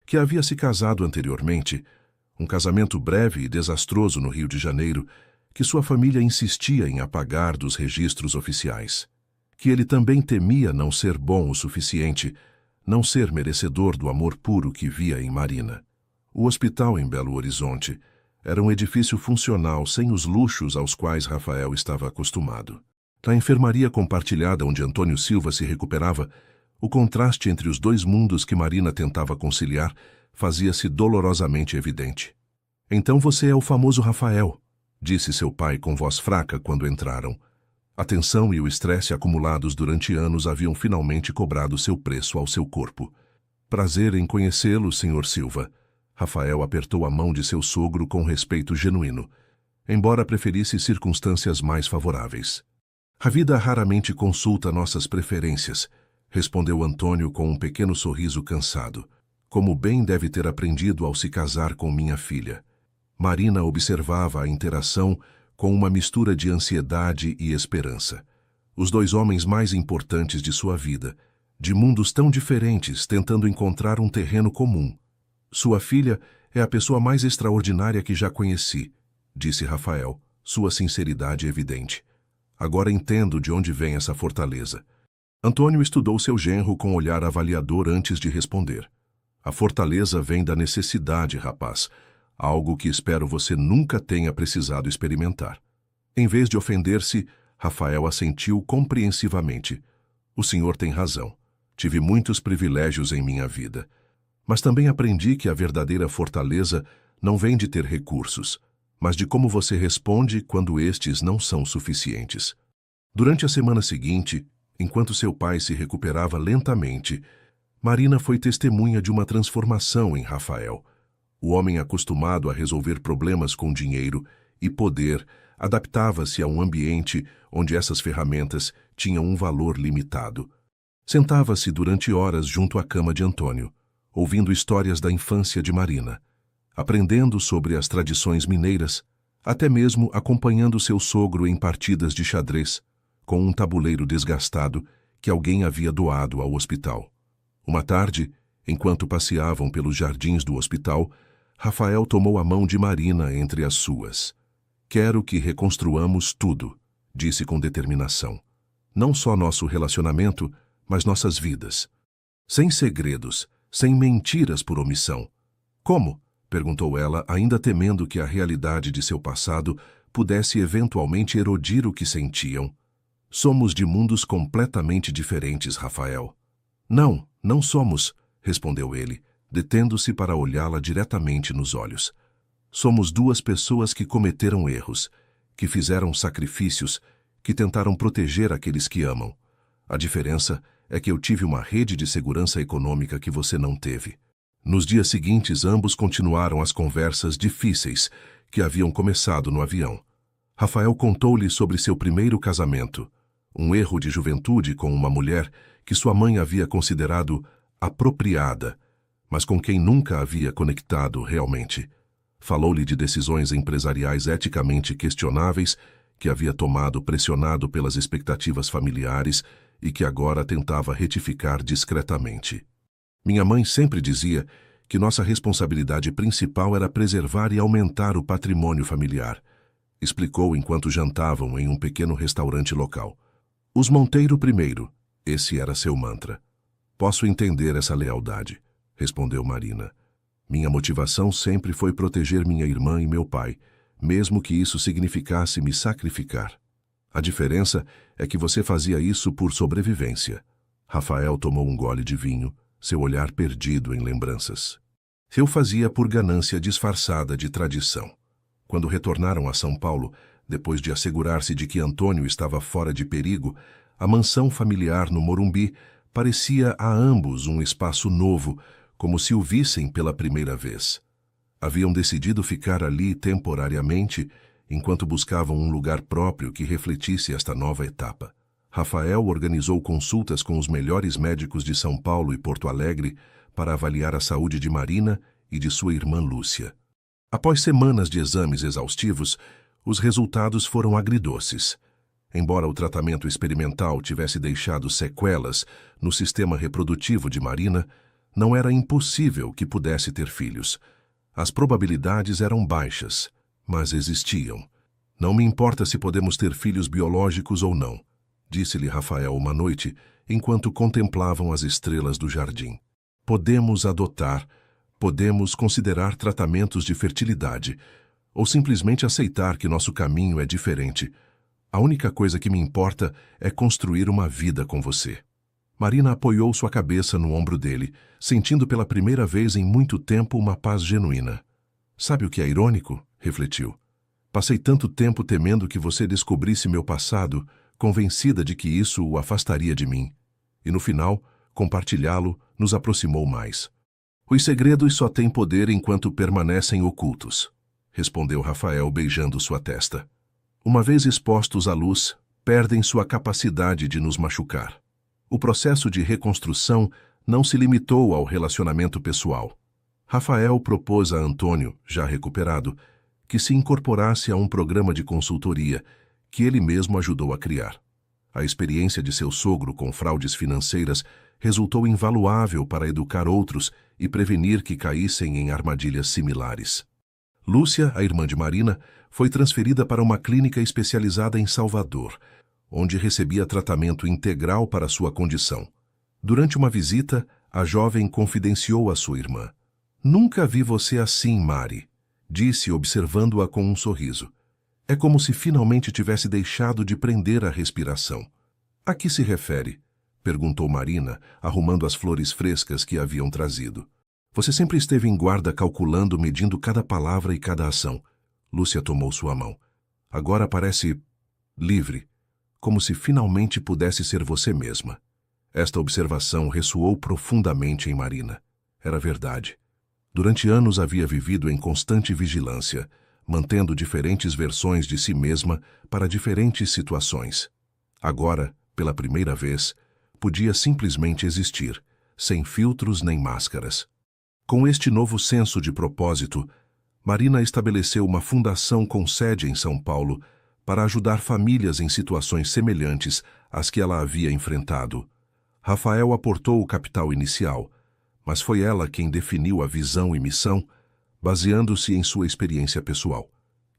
Que havia se casado anteriormente, um casamento breve e desastroso no Rio de Janeiro, que sua família insistia em apagar dos registros oficiais. Que ele também temia não ser bom o suficiente, não ser merecedor do amor puro que via em Marina. O hospital em Belo Horizonte era um edifício funcional sem os luxos aos quais Rafael estava acostumado. Na enfermaria compartilhada onde Antônio Silva se recuperava, o contraste entre os 2 mundos que Marina tentava conciliar fazia-se dolorosamente evidente. "Então você é o famoso Rafael", disse seu pai com voz fraca quando entraram. A tensão e o estresse acumulados durante anos haviam finalmente cobrado seu preço ao seu corpo. "Prazer em conhecê-lo, Sr. Silva." Rafael apertou a mão de seu sogro com respeito genuíno, embora preferisse circunstâncias mais favoráveis. "A vida raramente consulta nossas preferências", respondeu Antônio com um pequeno sorriso cansado. Como bem deve ter aprendido ao se casar com minha filha. Marina observava a interação com uma mistura de ansiedade e esperança. Os dois homens mais importantes de sua vida, de mundos tão diferentes, tentando encontrar um terreno comum. Sua filha é a pessoa mais extraordinária que já conheci, disse Rafael, sua sinceridade evidente. Agora entendo de onde vem essa fortaleza. Antônio estudou seu genro com olhar avaliador antes de responder. A fortaleza vem da necessidade, rapaz, algo que espero você nunca tenha precisado experimentar. Em vez de ofender-se, Rafael assentiu compreensivamente. O senhor tem razão. Tive muitos privilégios em minha vida. Mas também aprendi que a verdadeira fortaleza não vem de ter recursos, mas de como você responde quando estes não são suficientes. Durante a semana seguinte, enquanto seu pai se recuperava lentamente, Marina foi testemunha de uma transformação em Rafael. O homem acostumado a resolver problemas com dinheiro e poder adaptava-se a um ambiente onde essas ferramentas tinham um valor limitado. Sentava-se durante horas junto à cama de Antônio, ouvindo histórias da infância de Marina, aprendendo sobre as tradições mineiras, até mesmo acompanhando seu sogro em partidas de xadrez, com um tabuleiro desgastado que alguém havia doado ao hospital. Uma tarde, enquanto passeavam pelos jardins do hospital, Rafael tomou a mão de Marina entre as suas. Quero que reconstruamos tudo, disse com determinação. Não só nosso relacionamento, mas nossas vidas. Sem segredos, sem mentiras por omissão. Como? Perguntou ela, ainda temendo que a realidade de seu passado pudesse eventualmente erodir o que sentiam. Somos de mundos completamente diferentes, Rafael. Não, não somos, respondeu ele, detendo-se para olhá-la diretamente nos olhos. Somos duas pessoas que cometeram erros, que fizeram sacrifícios, que tentaram proteger aqueles que amam. A diferença é que eu tive uma rede de segurança econômica que você não teve. Nos dias seguintes, ambos continuaram as conversas difíceis que haviam começado no avião. Rafael contou-lhe sobre seu primeiro casamento, um erro de juventude com uma mulher que sua mãe havia considerado apropriada, mas com quem nunca havia conectado realmente. Falou-lhe de decisões empresariais eticamente questionáveis que havia tomado pressionado pelas expectativas familiares e que agora tentava retificar discretamente. Minha mãe sempre dizia que nossa responsabilidade principal era preservar e aumentar o patrimônio familiar, explicou enquanto jantavam em um pequeno restaurante local. Os Monteiro primeiro, esse era seu mantra. Posso entender essa lealdade, respondeu Marina. Minha motivação sempre foi proteger minha irmã e meu pai, mesmo que isso significasse me sacrificar. A diferença é que você fazia isso por sobrevivência. Rafael tomou um gole de vinho, seu olhar perdido em lembranças. Eu fazia por ganância disfarçada de tradição. Quando retornaram a São Paulo, depois de assegurar-se de que Antônio estava fora de perigo, a mansão familiar no Morumbi parecia a ambos um espaço novo, como se o vissem pela primeira vez. Haviam decidido ficar ali temporariamente, enquanto buscavam um lugar próprio que refletisse esta nova etapa. Rafael organizou consultas com os melhores médicos de São Paulo e Porto Alegre para avaliar a saúde de Marina e de sua irmã Lúcia. Após semanas de exames exaustivos, os resultados foram agridoces. Embora o tratamento experimental tivesse deixado sequelas no sistema reprodutivo de Marina, não era impossível que pudesse ter filhos. As probabilidades eram baixas, mas existiam. Não me importa se podemos ter filhos biológicos ou não, disse-lhe Rafael uma noite, enquanto contemplavam as estrelas do jardim. Podemos adotar, podemos considerar tratamentos de fertilidade, ou simplesmente aceitar que nosso caminho é diferente. A única coisa que me importa é construir uma vida com você. Marina apoiou sua cabeça no ombro dele, sentindo pela primeira vez em muito tempo uma paz genuína. Sabe o que é irônico? Refletiu. Passei tanto tempo temendo que você descobrisse meu passado, convencida de que isso o afastaria de mim. E no final, compartilhá-lo nos aproximou mais. Os segredos só têm poder enquanto permanecem ocultos, respondeu Rafael beijando sua testa. Uma vez expostos à luz, perdem sua capacidade de nos machucar. O processo de reconstrução não se limitou ao relacionamento pessoal. Rafael propôs a Antônio, já recuperado, que se incorporasse a um programa de consultoria que ele mesmo ajudou a criar. A experiência de seu sogro com fraudes financeiras resultou invaluável para educar outros e prevenir que caíssem em armadilhas similares. Lúcia, a irmã de Marina, foi transferida para uma clínica especializada em Salvador, onde recebia tratamento integral para sua condição. Durante uma visita, a jovem confidenciou à sua irmã: "Nunca vi você assim, Mari", disse, observando-a com um sorriso. "É como se finalmente tivesse deixado de prender a respiração." "A que se refere?" perguntou Marina, arrumando as flores frescas que haviam trazido. "Você sempre esteve em guarda calculando, medindo cada palavra e cada ação." Lúcia tomou sua mão. "Agora parece livre, como se finalmente pudesse ser você mesma." Esta observação ressoou profundamente em Marina. Era verdade. Durante anos havia vivido em constante vigilância, mantendo diferentes versões de si mesma para diferentes situações. Agora, pela primeira vez, podia simplesmente existir, sem filtros nem máscaras. Com este novo senso de propósito, Marina estabeleceu uma fundação com sede em São Paulo para ajudar famílias em situações semelhantes às que ela havia enfrentado. Rafael aportou o capital inicial, mas foi ela quem definiu a visão e missão, baseando-se em sua experiência pessoal.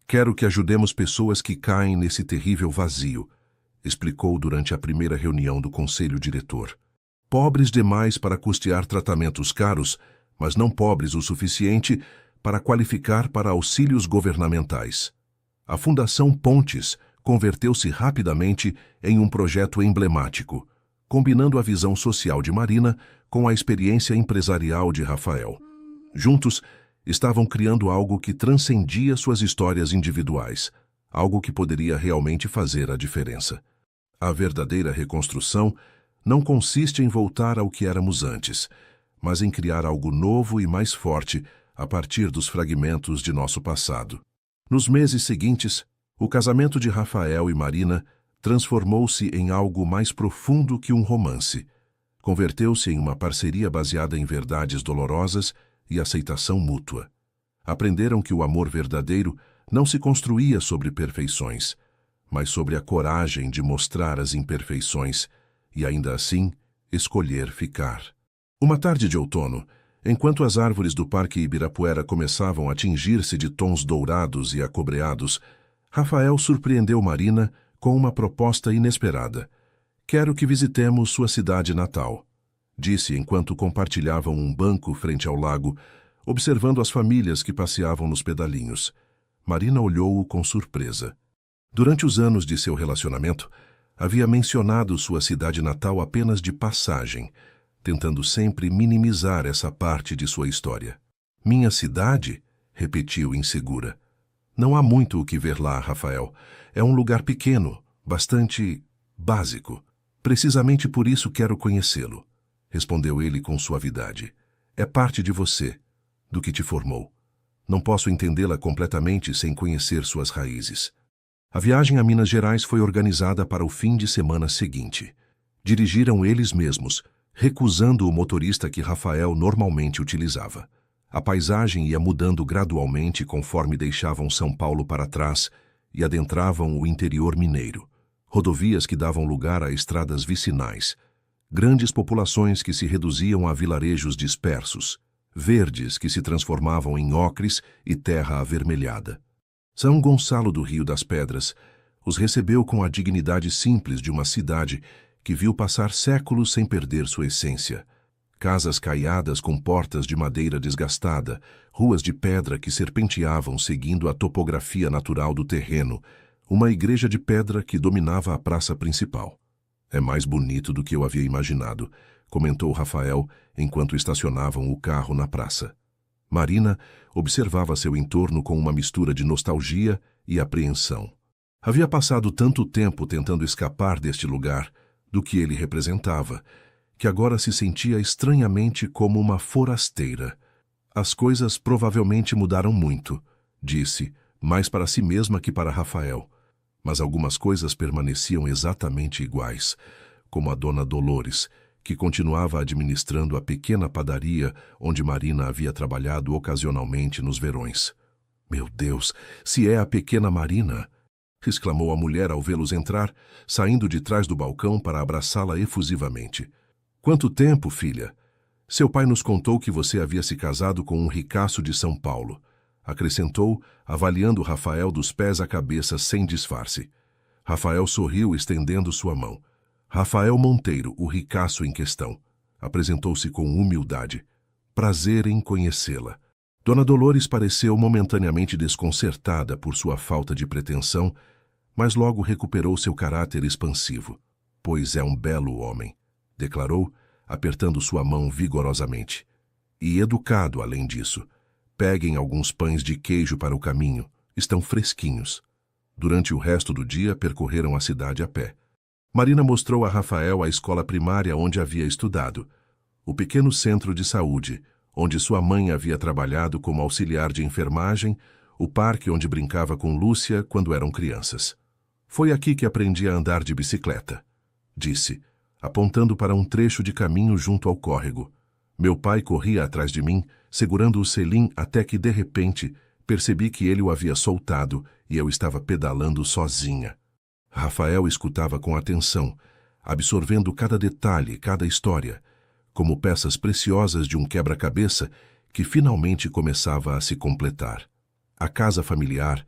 "Quero que ajudemos pessoas que caem nesse terrível vazio", explicou durante a primeira reunião do conselho diretor. "Pobres demais para custear tratamentos caros, mas não pobres o suficiente para qualificar para auxílios governamentais." A Fundação Pontes converteu-se rapidamente em um projeto emblemático, combinando a visão social de Marina com a experiência empresarial de Rafael. Juntos, estavam criando algo que transcendia suas histórias individuais, algo que poderia realmente fazer a diferença. A verdadeira reconstrução não consiste em voltar ao que éramos antes, mas em criar algo novo e mais forte a partir dos fragmentos de nosso passado. Nos meses seguintes, o casamento de Rafael e Marina transformou-se em algo mais profundo que um romance. Converteu-se em uma parceria baseada em verdades dolorosas e aceitação mútua. Aprenderam que o amor verdadeiro não se construía sobre perfeições, mas sobre a coragem de mostrar as imperfeições e, ainda assim, escolher ficar. Uma tarde de outono, enquanto as árvores do Parque Ibirapuera começavam a tingir-se de tons dourados e acobreados, Rafael surpreendeu Marina com uma proposta inesperada. "Quero que visitemos sua cidade natal", disse enquanto compartilhavam um banco frente ao lago, observando as famílias que passeavam nos pedalinhos. Marina olhou-o com surpresa. Durante os anos de seu relacionamento, havia mencionado sua cidade natal apenas de passagem, tentando sempre minimizar essa parte de sua história. "Minha cidade?", repetiu insegura. "Não há muito o que ver lá, Rafael. É um lugar pequeno, bastante básico. Precisamente por isso quero conhecê-lo", respondeu ele com suavidade. "É parte de você, do que te formou. Não posso entendê-la completamente sem conhecer suas raízes." A viagem a Minas Gerais foi organizada para o fim de semana seguinte. Dirigiram eles mesmos, recusando o motorista que Rafael normalmente utilizava. A paisagem ia mudando gradualmente conforme deixavam São Paulo para trás e adentravam o interior mineiro. Rodovias que davam lugar a estradas vicinais. Grandes populações que se reduziam a vilarejos dispersos. Verdes que se transformavam em ocres e terra avermelhada. São Gonçalo do Rio das Pedras os recebeu com a dignidade simples de uma cidade que viu passar séculos sem perder sua essência. Casas caiadas com portas de madeira desgastada, ruas de pedra que serpenteavam seguindo a topografia natural do terreno, uma igreja de pedra que dominava a praça principal. "É mais bonito do que eu havia imaginado", comentou Rafael enquanto estacionavam o carro na praça. Marina observava seu entorno com uma mistura de nostalgia e apreensão. Havia passado tanto tempo tentando escapar deste lugar, do que ele representava, que agora se sentia estranhamente como uma forasteira. "As coisas provavelmente mudaram muito", disse, mais para si mesma que para Rafael. Mas algumas coisas permaneciam exatamente iguais, como a dona Dolores, que continuava administrando a pequena padaria onde Marina havia trabalhado ocasionalmente nos verões. Meu Deus, se é a pequena Marina! Exclamou a mulher ao vê-los entrar, saindo de trás do balcão para abraçá-la efusivamente. Quanto tempo, filha? Seu pai nos contou que você havia se casado com um ricaço de São Paulo, acrescentou, avaliando Rafael dos pés à cabeça sem disfarce. Rafael sorriu, estendendo sua mão. Rafael Monteiro, o ricaço em questão. Apresentou-se com humildade. Prazer em conhecê-la. Dona Dolores pareceu momentaneamente desconcertada por sua falta de pretensão, mas logo recuperou seu caráter expansivo. Pois é um belo homem, declarou, apertando sua mão vigorosamente. E educado, além disso. Peguem alguns pães de queijo para o caminho. Estão fresquinhos. Durante o resto do dia, percorreram a cidade a pé. Marina mostrou a Rafael a escola primária onde havia estudado, o pequeno centro de saúde, onde sua mãe havia trabalhado como auxiliar de enfermagem, o parque onde brincava com Lúcia quando eram crianças. Foi aqui que aprendi a andar de bicicleta, disse, apontando para um trecho de caminho junto ao córrego. Meu pai corria atrás de mim, segurando o selim até que, de repente, percebi que ele o havia soltado e eu estava pedalando sozinha. Rafael escutava com atenção, absorvendo cada detalhe, cada história, como peças preciosas de um quebra-cabeça que finalmente começava a se completar. A casa familiar,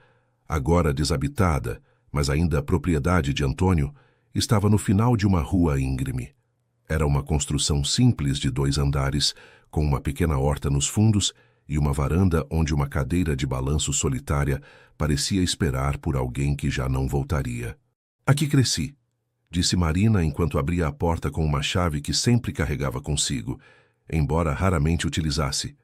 agora desabitada, mas ainda propriedade de Antônio, estava no final de uma rua íngreme. Era uma construção simples de 2 andares, com uma pequena horta nos fundos e uma varanda onde uma cadeira de balanço solitária parecia esperar por alguém que já não voltaria. Aqui cresci, disse Marina enquanto abria a porta com uma chave que sempre carregava consigo, embora raramente utilizasse.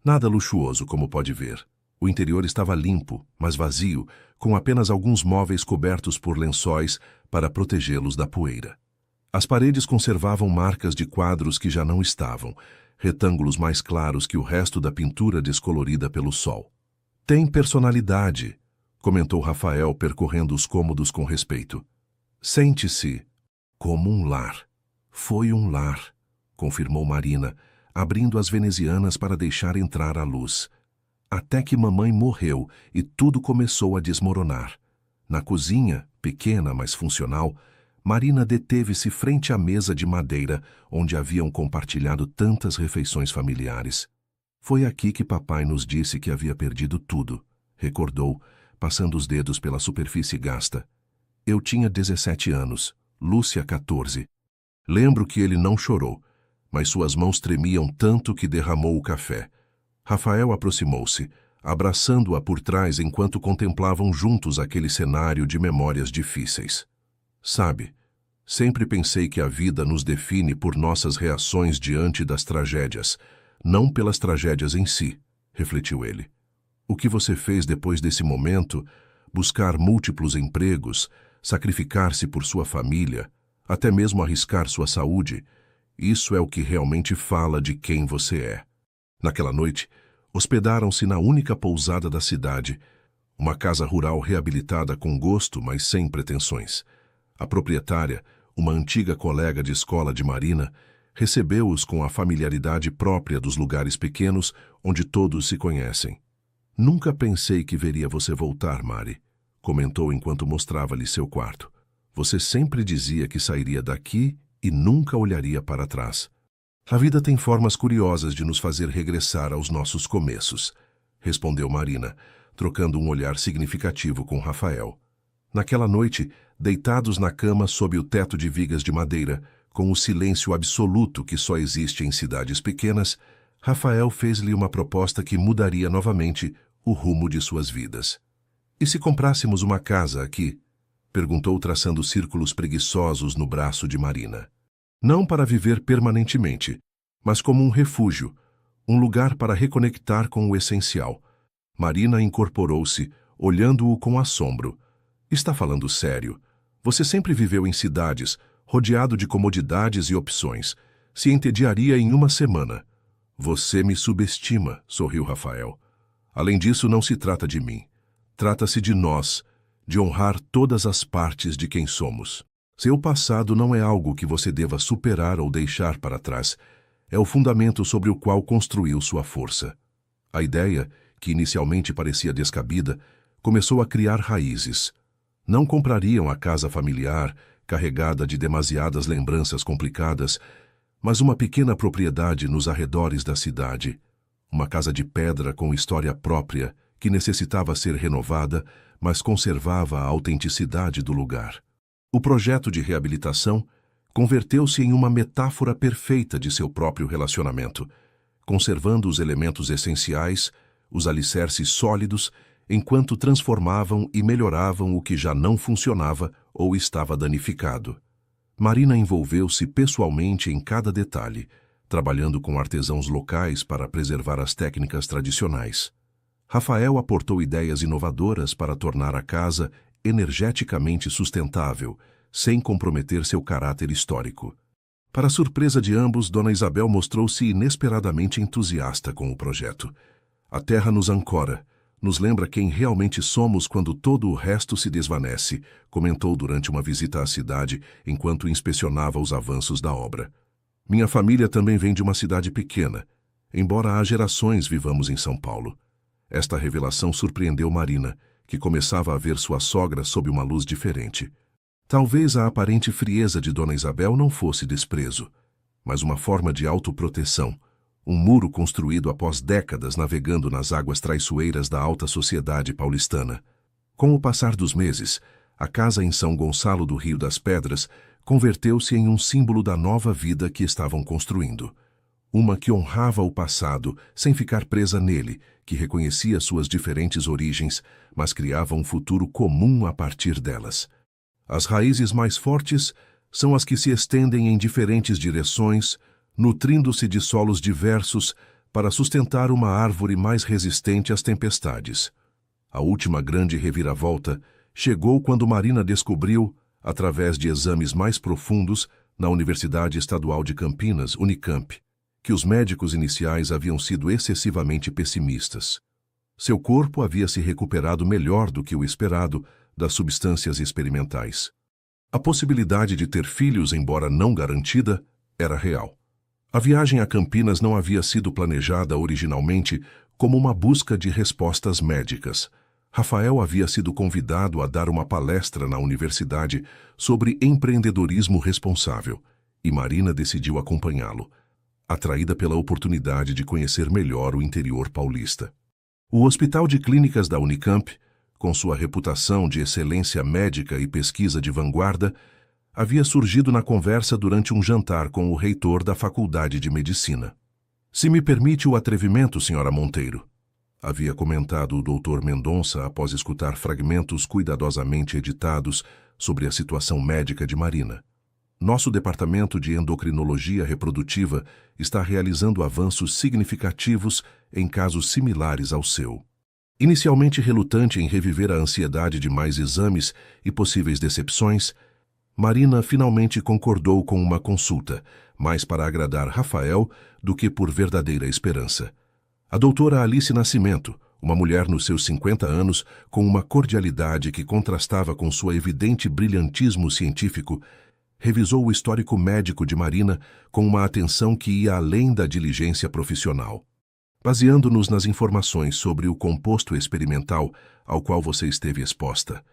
Nada luxuoso, como pode ver. O interior estava limpo, mas vazio, com apenas alguns móveis cobertos por lençóis para protegê-los da poeira. As paredes conservavam marcas de quadros que já não estavam, retângulos mais claros que o resto da pintura descolorida pelo sol. Tem personalidade, comentou Rafael, percorrendo os cômodos com respeito. Sente-se como um lar. Foi um lar, confirmou Marina, abrindo as venezianas para deixar entrar a luz. Até que mamãe morreu e tudo começou a desmoronar. Na cozinha, pequena mas funcional, Marina deteve-se frente à mesa de madeira onde haviam compartilhado tantas refeições familiares. Foi aqui que papai nos disse que havia perdido tudo, recordou, passando os dedos pela superfície gasta. Eu tinha 17 anos, Lúcia 14. Lembro que ele não chorou, mas suas mãos tremiam tanto que derramou o café. Rafael aproximou-se, abraçando-a por trás enquanto contemplavam juntos aquele cenário de memórias difíceis. Sabe, sempre pensei que a vida nos define por nossas reações diante das tragédias, não pelas tragédias em si, refletiu ele. O que você fez depois desse momento, buscar múltiplos empregos, sacrificar-se por sua família, até mesmo arriscar sua saúde, isso é o que realmente fala de quem você é. Naquela noite, hospedaram-se na única pousada da cidade, uma casa rural reabilitada com gosto, mas sem pretensões. A proprietária, uma antiga colega de escola de Marina, recebeu-os com a familiaridade própria dos lugares pequenos onde todos se conhecem. Nunca pensei que veria você voltar, Mari, comentou enquanto mostrava-lhe seu quarto. Você sempre dizia que sairia daqui e nunca olharia para trás. A vida tem formas curiosas de nos fazer regressar aos nossos começos, respondeu Marina, trocando um olhar significativo com Rafael. Naquela noite, deitados na cama sob o teto de vigas de madeira, com o silêncio absoluto que só existe em cidades pequenas, Rafael fez-lhe uma proposta que mudaria novamente o rumo de suas vidas. E se comprássemos uma casa aqui? Perguntou, traçando círculos preguiçosos no braço de Marina. Não para viver permanentemente, mas como um refúgio, um lugar para reconectar com o essencial. Marina incorporou-se, olhando-o com assombro. Está falando sério? Você sempre viveu em cidades, rodeado de comodidades e opções. Se entediaria em uma semana. Você me subestima, sorriu Rafael. Além disso, não se trata de mim. Trata-se de nós, de honrar todas as partes de quem somos. Seu passado não é algo que você deva superar ou deixar para trás. É o fundamento sobre o qual construiu sua força. A ideia, que inicialmente parecia descabida, começou a criar raízes. Não comprariam a casa familiar, carregada de demasiadas lembranças complicadas, mas uma pequena propriedade nos arredores da cidade. Uma casa de pedra com história própria, que necessitava ser renovada, mas conservava a autenticidade do lugar. O projeto de reabilitação converteu-se em uma metáfora perfeita de seu próprio relacionamento, conservando os elementos essenciais, os alicerces sólidos, enquanto transformavam e melhoravam o que já não funcionava ou estava danificado. Marina envolveu-se pessoalmente em cada detalhe, trabalhando com artesãos locais para preservar as técnicas tradicionais. Rafael aportou ideias inovadoras para tornar a casa energeticamente sustentável, sem comprometer seu caráter histórico. Para surpresa de ambos, Dona Isabel mostrou-se inesperadamente entusiasta com o projeto. A terra nos ancora, nos lembra quem realmente somos quando todo o resto se desvanece, comentou durante uma visita à cidade enquanto inspecionava os avanços da obra. Minha família também vem de uma cidade pequena, embora há gerações vivamos em São Paulo. Esta revelação surpreendeu Marina, que começava a ver sua sogra sob uma luz diferente. Talvez a aparente frieza de Dona Isabel não fosse desprezo, mas uma forma de autoproteção, um muro construído após décadas navegando nas águas traiçoeiras da alta sociedade paulistana. Com o passar dos meses, a casa em São Gonçalo do Rio das Pedras converteu-se em um símbolo da nova vida que estavam construindo. Uma que honrava o passado sem ficar presa nele, que reconhecia suas diferentes origens, mas criava um futuro comum a partir delas. As raízes mais fortes são as que se estendem em diferentes direções, nutrindo-se de solos diversos para sustentar uma árvore mais resistente às tempestades. A última grande reviravolta chegou quando Marina descobriu, através de exames mais profundos, na Universidade Estadual de Campinas, Unicamp, que os médicos iniciais haviam sido excessivamente pessimistas. Seu corpo havia se recuperado melhor do que o esperado das substâncias experimentais. A possibilidade de ter filhos, embora não garantida, era real. A viagem a Campinas não havia sido planejada originalmente como uma busca de respostas médicas. Rafael havia sido convidado a dar uma palestra na universidade sobre empreendedorismo responsável, e Marina decidiu acompanhá-lo, atraída pela oportunidade de conhecer melhor o interior paulista. O Hospital de Clínicas da Unicamp, com sua reputação de excelência médica e pesquisa de vanguarda, havia surgido na conversa durante um jantar com o reitor da Faculdade de Medicina. "Se me permite o atrevimento, senhora Monteiro", havia comentado o Dr. Mendonça após escutar fragmentos cuidadosamente editados sobre a situação médica de Marina. "Nosso departamento de endocrinologia reprodutiva está realizando avanços significativos em casos similares ao seu." Inicialmente relutante em reviver a ansiedade de mais exames e possíveis decepções, Marina finalmente concordou com uma consulta, mais para agradar Rafael do que por verdadeira esperança. A doutora Alice Nascimento, uma mulher nos seus 50 anos, com uma cordialidade que contrastava com sua evidente brilhantismo científico, revisou o histórico médico de Marina com uma atenção que ia além da diligência profissional. "Baseando-nos nas informações sobre o composto experimental ao qual você esteve exposta",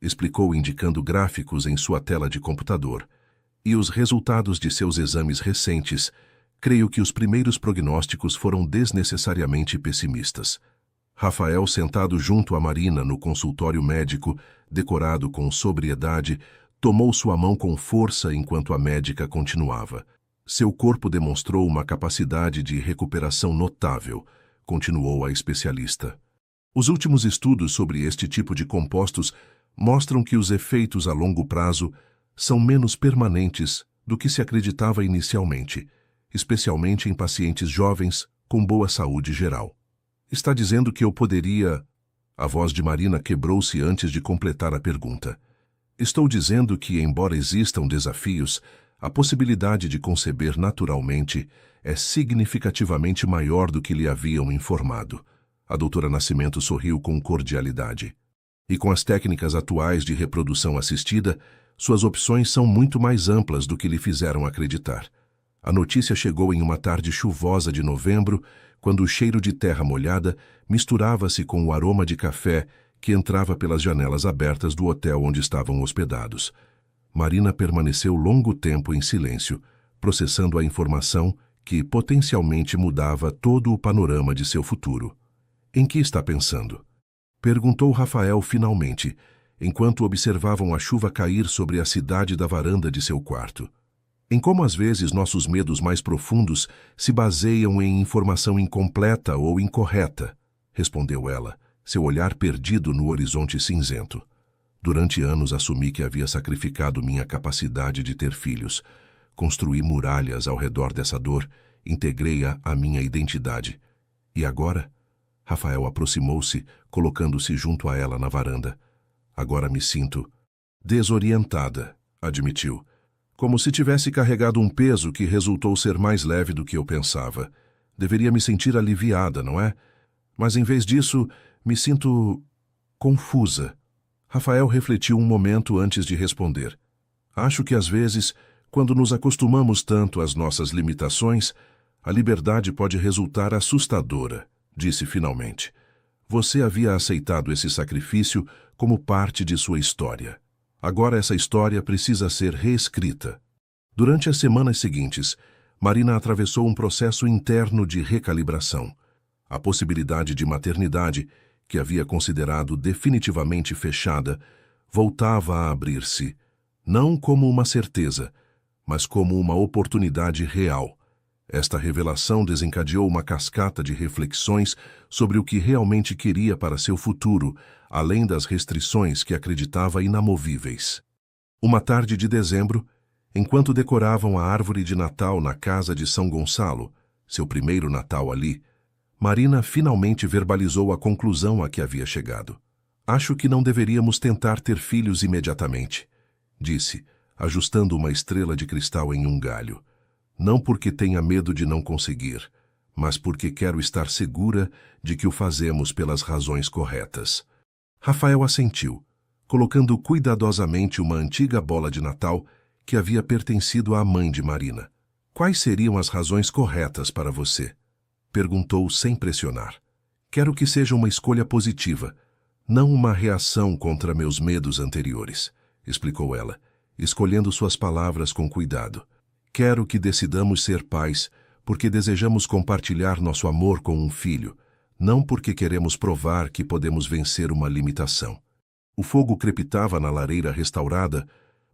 explicou indicando gráficos em sua tela de computador, "e os resultados de seus exames recentes, creio que os primeiros prognósticos foram desnecessariamente pessimistas." Rafael, sentado junto a Marina no consultório médico, decorado com sobriedade, tomou sua mão com força enquanto a médica continuava. "Seu corpo demonstrou uma capacidade de recuperação notável", continuou a especialista. "Os últimos estudos sobre este tipo de compostos mostram que os efeitos a longo prazo são menos permanentes do que se acreditava inicialmente, especialmente em pacientes jovens com boa saúde geral." "Está dizendo que eu poderia..." A voz de Marina quebrou-se antes de completar a pergunta. "Estou dizendo que, embora existam desafios, a possibilidade de conceber naturalmente é significativamente maior do que lhe haviam informado." A doutora Nascimento sorriu com cordialidade. "E com as técnicas atuais de reprodução assistida, Suas opções são muito mais amplas do que lhe fizeram acreditar. A notícia chegou em uma tarde chuvosa de novembro, quando o cheiro de terra molhada misturava-se com o aroma de café que entrava pelas janelas abertas do hotel onde estavam hospedados. Marina permaneceu longo tempo em silêncio, processando a informação que potencialmente mudava todo o panorama de seu futuro. Em que está pensando? Perguntou Rafael finalmente, enquanto observavam a chuva cair sobre a cidade da varanda de seu quarto. Em como às vezes nossos medos mais profundos se baseiam em informação incompleta ou incorreta, respondeu ela, seu olhar perdido no horizonte cinzento. Durante anos assumi que havia sacrificado minha capacidade de ter filhos. Construí muralhas ao redor dessa dor, integrei-a à minha identidade. E agora? Rafael aproximou-se, colocando-se junto a ela na varanda. Agora me sinto desorientada, admitiu. Como se tivesse carregado um peso que resultou ser mais leve do que eu pensava. Deveria me sentir aliviada, não é? Mas em vez disso, me sinto confusa. Rafael refletiu um momento antes de responder. Acho que às vezes, quando nos acostumamos tanto às nossas limitações, a liberdade pode resultar assustadora, disse finalmente. Você havia aceitado esse sacrifício como parte de sua história. Agora essa história precisa ser reescrita. Durante as semanas seguintes, Marina atravessou um processo interno de recalibração. A possibilidade de maternidade, que havia considerado definitivamente fechada, voltava a abrir-se, não como uma certeza, mas como uma oportunidade real. Esta revelação desencadeou uma cascata de reflexões sobre o que realmente queria para seu futuro, além das restrições que acreditava inamovíveis. Uma tarde de dezembro, enquanto decoravam a árvore de Natal na casa de São Gonçalo, seu primeiro Natal ali, Marina finalmente verbalizou a conclusão a que havia chegado. Acho que não deveríamos tentar ter filhos imediatamente, disse, ajustando uma estrela de cristal em um galho. Não porque tenha medo de não conseguir, mas porque quero estar segura de que o fazemos pelas razões corretas. Rafael assentiu, colocando cuidadosamente uma antiga bola de Natal que havia pertencido à mãe de Marina. Quais seriam as razões corretas para você? Perguntou sem pressionar. Quero que seja uma escolha positiva, não uma reação contra meus medos anteriores, explicou ela, escolhendo suas palavras com cuidado. Quero que decidamos ser pais porque desejamos compartilhar nosso amor com um filho, não porque queremos provar que podemos vencer uma limitação. O fogo crepitava na lareira restaurada,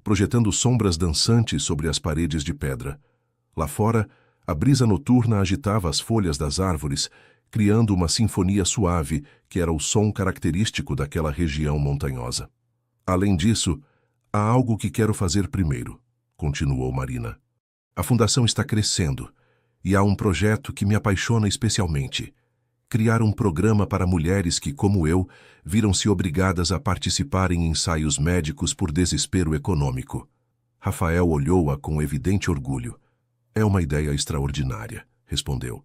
projetando sombras dançantes sobre as paredes de pedra. Lá fora, a brisa noturna agitava as folhas das árvores, criando uma sinfonia suave que era o som característico daquela região montanhosa. Além disso, há algo que quero fazer primeiro, continuou Marina. A fundação está crescendo, e há um projeto que me apaixona especialmente. Criar um programa para mulheres que, como eu, viram-se obrigadas a participar em ensaios médicos por desespero econômico. Rafael olhou-a com evidente orgulho. É uma ideia extraordinária, respondeu.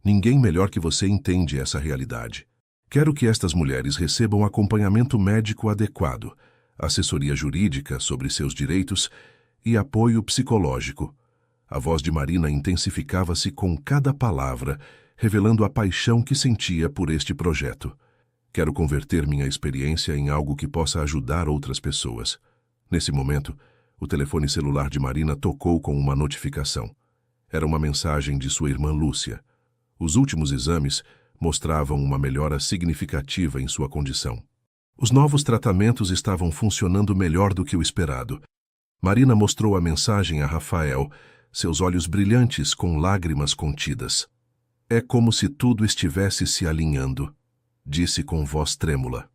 Ninguém melhor que você entende essa realidade. Quero que estas mulheres recebam acompanhamento médico adequado, assessoria jurídica sobre seus direitos e apoio psicológico. A voz de Marina intensificava-se com cada palavra, revelando a paixão que sentia por este projeto. Quero converter minha experiência em algo que possa ajudar outras pessoas. Nesse momento, o telefone celular de Marina tocou com uma notificação. Era uma mensagem de sua irmã Lúcia. Os últimos exames mostravam uma melhora significativa em sua condição. Os novos tratamentos estavam funcionando melhor do que o esperado. Marina mostrou a mensagem a Rafael, seus olhos brilhantes com lágrimas contidas. É como se tudo estivesse se alinhando, disse com voz trêmula.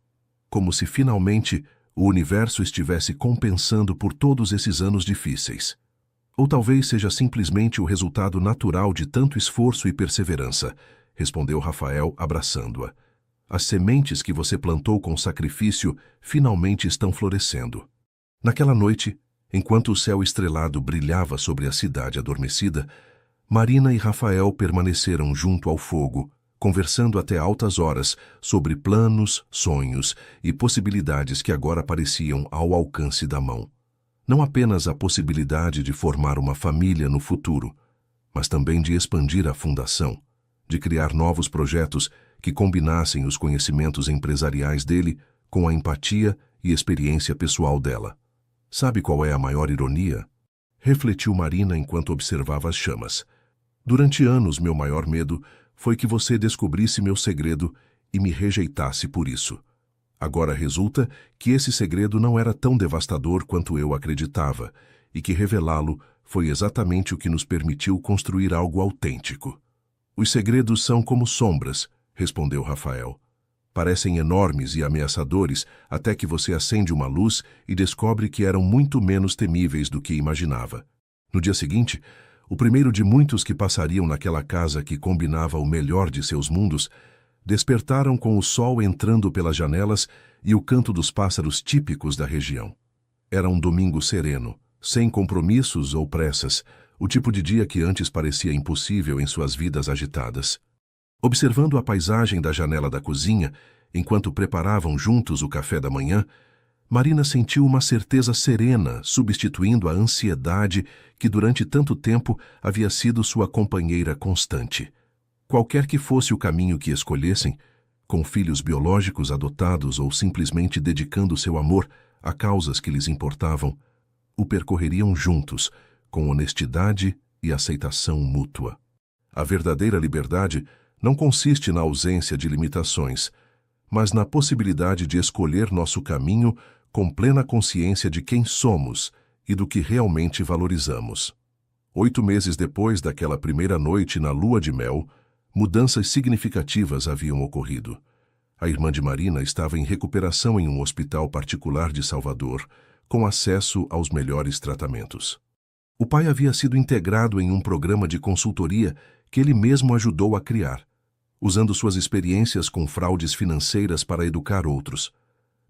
Como se finalmente o universo estivesse compensando por todos esses anos difíceis. Ou talvez seja simplesmente o resultado natural de tanto esforço e perseverança, respondeu Rafael, abraçando-a. As sementes que você plantou com sacrifício finalmente estão florescendo. Naquela noite, enquanto o céu estrelado brilhava sobre a cidade adormecida, Marina e Rafael permaneceram junto ao fogo, conversando até altas horas sobre planos, sonhos e possibilidades que agora pareciam ao alcance da mão. Não apenas a possibilidade de formar uma família no futuro, mas também de expandir a fundação, de criar novos projetos que combinassem os conhecimentos empresariais dele com a empatia e experiência pessoal dela. Sabe qual é a maior ironia? Refletiu Marina enquanto observava as chamas. Durante anos, meu maior medo foi que você descobrisse meu segredo e me rejeitasse por isso. Agora resulta que esse segredo não era tão devastador quanto eu acreditava, e que revelá-lo foi exatamente o que nos permitiu construir algo autêntico. Os segredos são como sombras, respondeu Rafael. Parecem enormes e ameaçadores até que você acende uma luz e descobre que eram muito menos temíveis do que imaginava. No dia seguinte, o primeiro de muitos que passariam naquela casa que combinava o melhor de seus mundos, despertaram com o sol entrando pelas janelas e o canto dos pássaros típicos da região. Era um domingo sereno, sem compromissos ou pressas, o tipo de dia que antes parecia impossível em suas vidas agitadas. Observando a paisagem da janela da cozinha, enquanto preparavam juntos o café da manhã, Marina sentiu uma certeza serena, substituindo a ansiedade que durante tanto tempo havia sido sua companheira constante. Qualquer que fosse o caminho que escolhessem, com filhos biológicos adotados ou simplesmente dedicando seu amor a causas que lhes importavam, o percorreriam juntos, com honestidade e aceitação mútua. A verdadeira liberdade não consiste na ausência de limitações, mas na possibilidade de escolher nosso caminho com plena consciência de quem somos e do que realmente valorizamos. 8 meses depois daquela primeira noite na lua de mel, mudanças significativas haviam ocorrido. A irmã de Marina estava em recuperação em um hospital particular de Salvador, com acesso aos melhores tratamentos. O pai havia sido integrado em um programa de consultoria que ele mesmo ajudou a criar, usando suas experiências com fraudes financeiras para educar outros.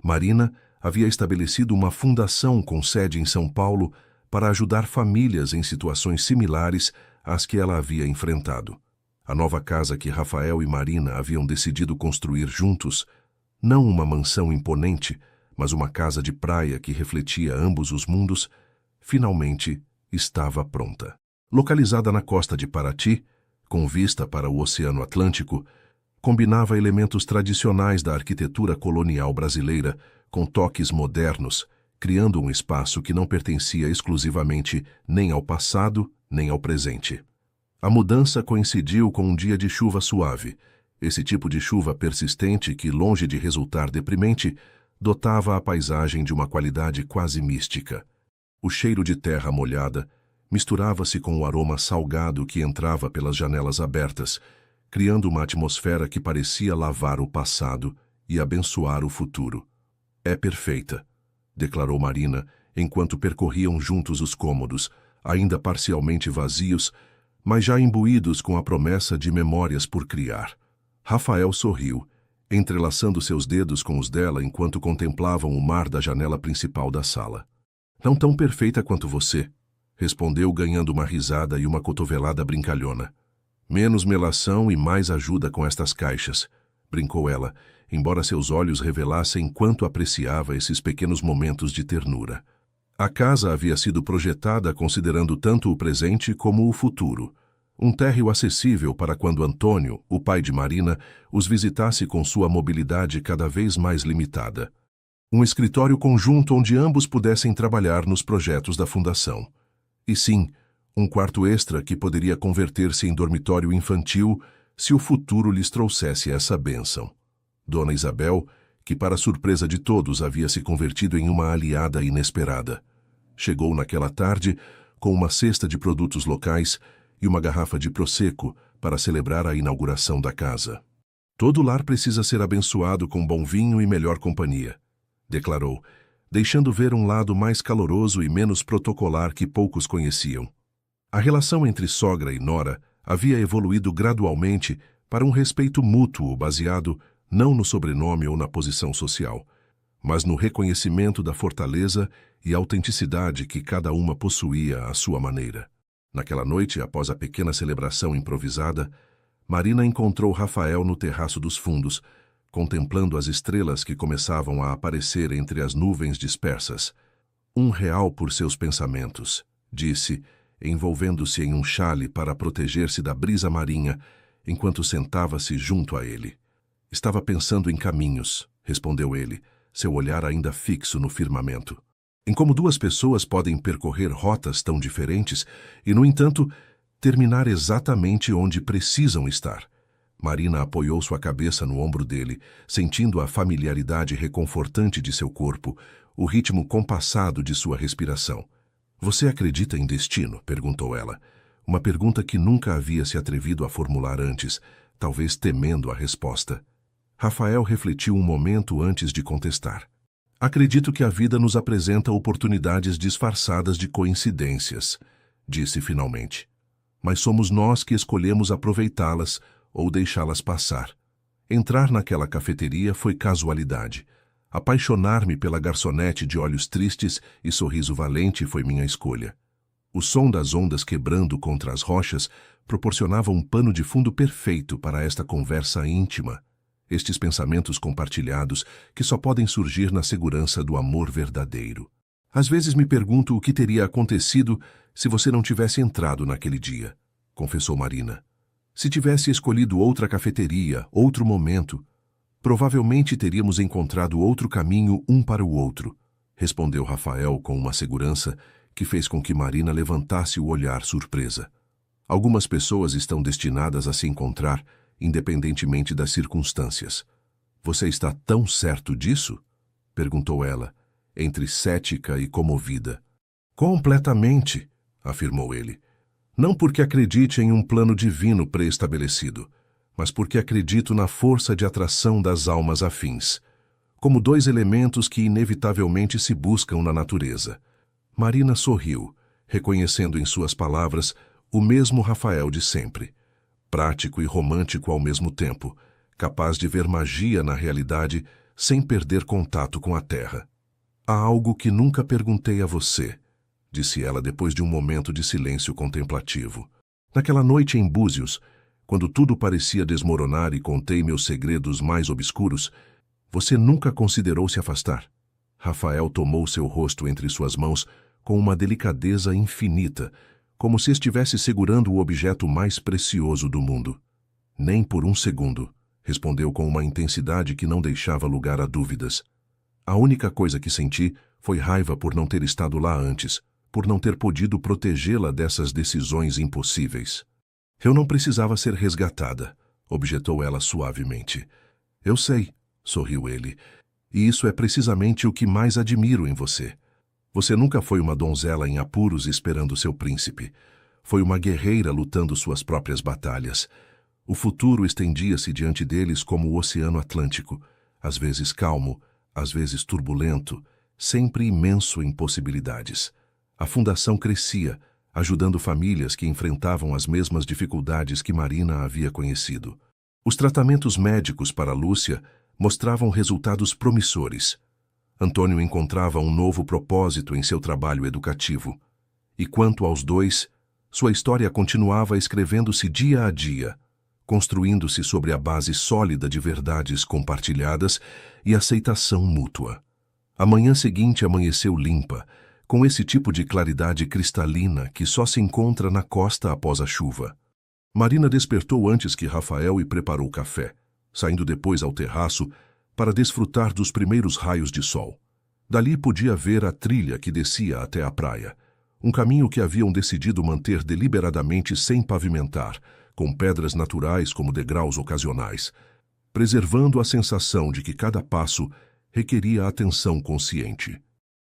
Marina havia estabelecido uma fundação com sede em São Paulo para ajudar famílias em situações similares às que ela havia enfrentado. A nova casa que Rafael e Marina haviam decidido construir juntos, não uma mansão imponente, mas uma casa de praia que refletia ambos os mundos, finalmente estava pronta. Localizada na costa de Paraty, com vista para o Oceano Atlântico, combinava elementos tradicionais da arquitetura colonial brasileira com toques modernos, criando um espaço que não pertencia exclusivamente nem ao passado nem ao presente. A mudança coincidiu com um dia de chuva suave, esse tipo de chuva persistente que, longe de resultar deprimente, dotava a paisagem de uma qualidade quase mística. O cheiro de terra molhada misturava-se com o aroma salgado que entrava pelas janelas abertas, criando uma atmosfera que parecia lavar o passado e abençoar o futuro. É perfeita, declarou Marina, enquanto percorriam juntos os cômodos, ainda parcialmente vazios, mas já imbuídos com a promessa de memórias por criar. Rafael sorriu, entrelaçando seus dedos com os dela enquanto contemplavam o mar da janela principal da sala. Não tão perfeita quanto você, respondeu ganhando uma risada e uma cotovelada brincalhona. Menos melação e mais ajuda com estas caixas, brincou ela, embora seus olhos revelassem quanto apreciava esses pequenos momentos de ternura. A casa havia sido projetada considerando tanto o presente como o futuro. Um térreo acessível para quando Antônio, o pai de Marina, os visitasse com sua mobilidade cada vez mais limitada. Um escritório conjunto onde ambos pudessem trabalhar nos projetos da fundação. E sim, um quarto extra que poderia converter-se em dormitório infantil se o futuro lhes trouxesse essa bênção. Dona Isabel, que para surpresa de todos havia se convertido em uma aliada inesperada, chegou naquela tarde com uma cesta de produtos locais e uma garrafa de prosecco para celebrar a inauguração da casa. Todo lar precisa ser abençoado com bom vinho e melhor companhia, declarou, deixando ver um lado mais caloroso e menos protocolar que poucos conheciam. A relação entre sogra e nora havia evoluído gradualmente para um respeito mútuo baseado não no sobrenome ou na posição social, mas no reconhecimento da fortaleza e autenticidade que cada uma possuía à sua maneira. Naquela noite, após a pequena celebração improvisada, Marina encontrou Rafael no terraço dos fundos, contemplando as estrelas que começavam a aparecer entre as nuvens dispersas. R$ 1 por seus pensamentos, disse, envolvendo-se em um xale para proteger-se da brisa marinha, enquanto sentava-se junto a ele. Estava pensando em caminhos, respondeu ele, seu olhar ainda fixo no firmamento. Em como duas pessoas podem percorrer rotas tão diferentes e, no entanto, terminar exatamente onde precisam estar. Marina apoiou sua cabeça no ombro dele, sentindo a familiaridade reconfortante de seu corpo, o ritmo compassado de sua respiração. Você acredita em destino? Perguntou ela. Uma pergunta que nunca havia se atrevido a formular antes, talvez temendo a resposta. Rafael refletiu um momento antes de contestar. Acredito que a vida nos apresenta oportunidades disfarçadas de coincidências, disse finalmente. Mas somos nós que escolhemos aproveitá-las ou deixá-las passar. Entrar naquela cafeteria foi casualidade. Apaixonar-me pela garçonete de olhos tristes e sorriso valente foi minha escolha. O som das ondas quebrando contra as rochas proporcionava um pano de fundo perfeito para esta conversa íntima, estes pensamentos compartilhados que só podem surgir na segurança do amor verdadeiro. Às vezes me pergunto o que teria acontecido se você não tivesse entrado naquele dia, confessou Marina. Se tivesse escolhido outra cafeteria, outro momento, provavelmente teríamos encontrado outro caminho um para o outro, respondeu Rafael com uma segurança que fez com que Marina levantasse o olhar surpresa. Algumas pessoas estão destinadas a se encontrar, independentemente das circunstâncias. Você está tão certo disso? Perguntou ela, entre cética e comovida. Completamente, afirmou ele. Não porque acredite em um plano divino pré-estabelecido, mas porque acredito na força de atração das almas afins, como dois elementos que inevitavelmente se buscam na natureza. Marina sorriu, reconhecendo em suas palavras o mesmo Rafael de sempre, prático e romântico ao mesmo tempo, capaz de ver magia na realidade sem perder contato com a terra. Há algo que nunca perguntei a você, disse ela depois de um momento de silêncio contemplativo. Naquela noite em Búzios, quando tudo parecia desmoronar e contei meus segredos mais obscuros, você nunca considerou se afastar? Rafael tomou seu rosto entre suas mãos com uma delicadeza infinita, como se estivesse segurando o objeto mais precioso do mundo. Nem por um segundo, respondeu com uma intensidade que não deixava lugar a dúvidas. A única coisa que senti foi raiva por não ter estado lá antes, por não ter podido protegê-la dessas decisões impossíveis. Eu não precisava ser resgatada, objetou ela suavemente. Eu sei, sorriu ele, e isso é precisamente o que mais admiro em você. Você nunca foi uma donzela em apuros esperando seu príncipe. Foi uma guerreira lutando suas próprias batalhas. O futuro estendia-se diante deles como o Oceano Atlântico, às vezes calmo, às vezes turbulento, sempre imenso em possibilidades. A fundação crescia, ajudando famílias que enfrentavam as mesmas dificuldades que Marina havia conhecido. Os tratamentos médicos para Lúcia mostravam resultados promissores. Antônio encontrava um novo propósito em seu trabalho educativo. E quanto aos dois, sua história continuava escrevendo-se dia a dia, construindo-se sobre a base sólida de verdades compartilhadas e aceitação mútua. A manhã seguinte amanheceu limpa, com esse tipo de claridade cristalina que só se encontra na costa após a chuva. Marina despertou antes que Rafael e preparou café, saindo depois ao terraço para desfrutar dos primeiros raios de sol. Dali podia ver a trilha que descia até a praia, um caminho que haviam decidido manter deliberadamente sem pavimentar, com pedras naturais como degraus ocasionais, preservando a sensação de que cada passo requeria atenção consciente.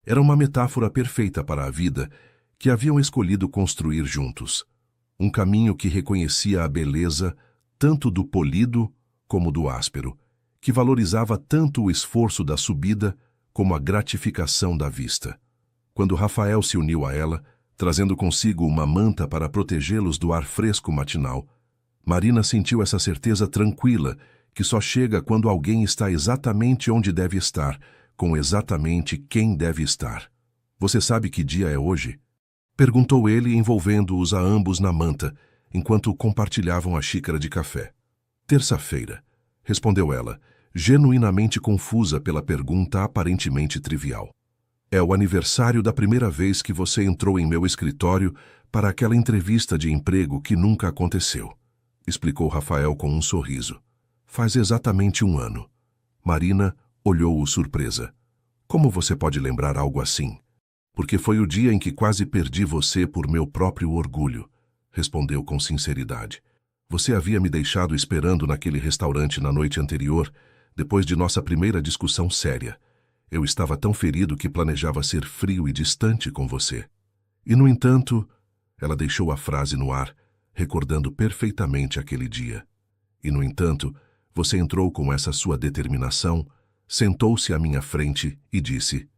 Era uma metáfora perfeita para a vida que haviam escolhido construir juntos. Um caminho que reconhecia a beleza tanto do polido como do áspero, que valorizava tanto o esforço da subida como a gratificação da vista. Quando Rafael se uniu a ela, trazendo consigo uma manta para protegê-los do ar fresco matinal, Marina sentiu essa certeza tranquila que só chega quando alguém está exatamente onde deve estar, com exatamente quem deve estar. Você sabe que dia é hoje? Perguntou ele, envolvendo-os a ambos na manta, enquanto compartilhavam a xícara de café. Terça-feira, respondeu ela, genuinamente confusa pela pergunta aparentemente trivial. É o aniversário da primeira vez que você entrou em meu escritório para aquela entrevista de emprego que nunca aconteceu, explicou Rafael com um sorriso. Faz exatamente 1 ano. Marina olhou-o surpresa. Como você pode lembrar algo assim? Porque foi o dia em que quase perdi você por meu próprio orgulho, respondeu com sinceridade. Você havia me deixado esperando naquele restaurante na noite anterior, depois de nossa primeira discussão séria. Eu estava tão ferido que planejava ser frio e distante com você. E, no entanto, ela deixou a frase no ar, recordando perfeitamente aquele dia. E, no entanto, você entrou com essa sua determinação, sentou-se à minha frente e disse: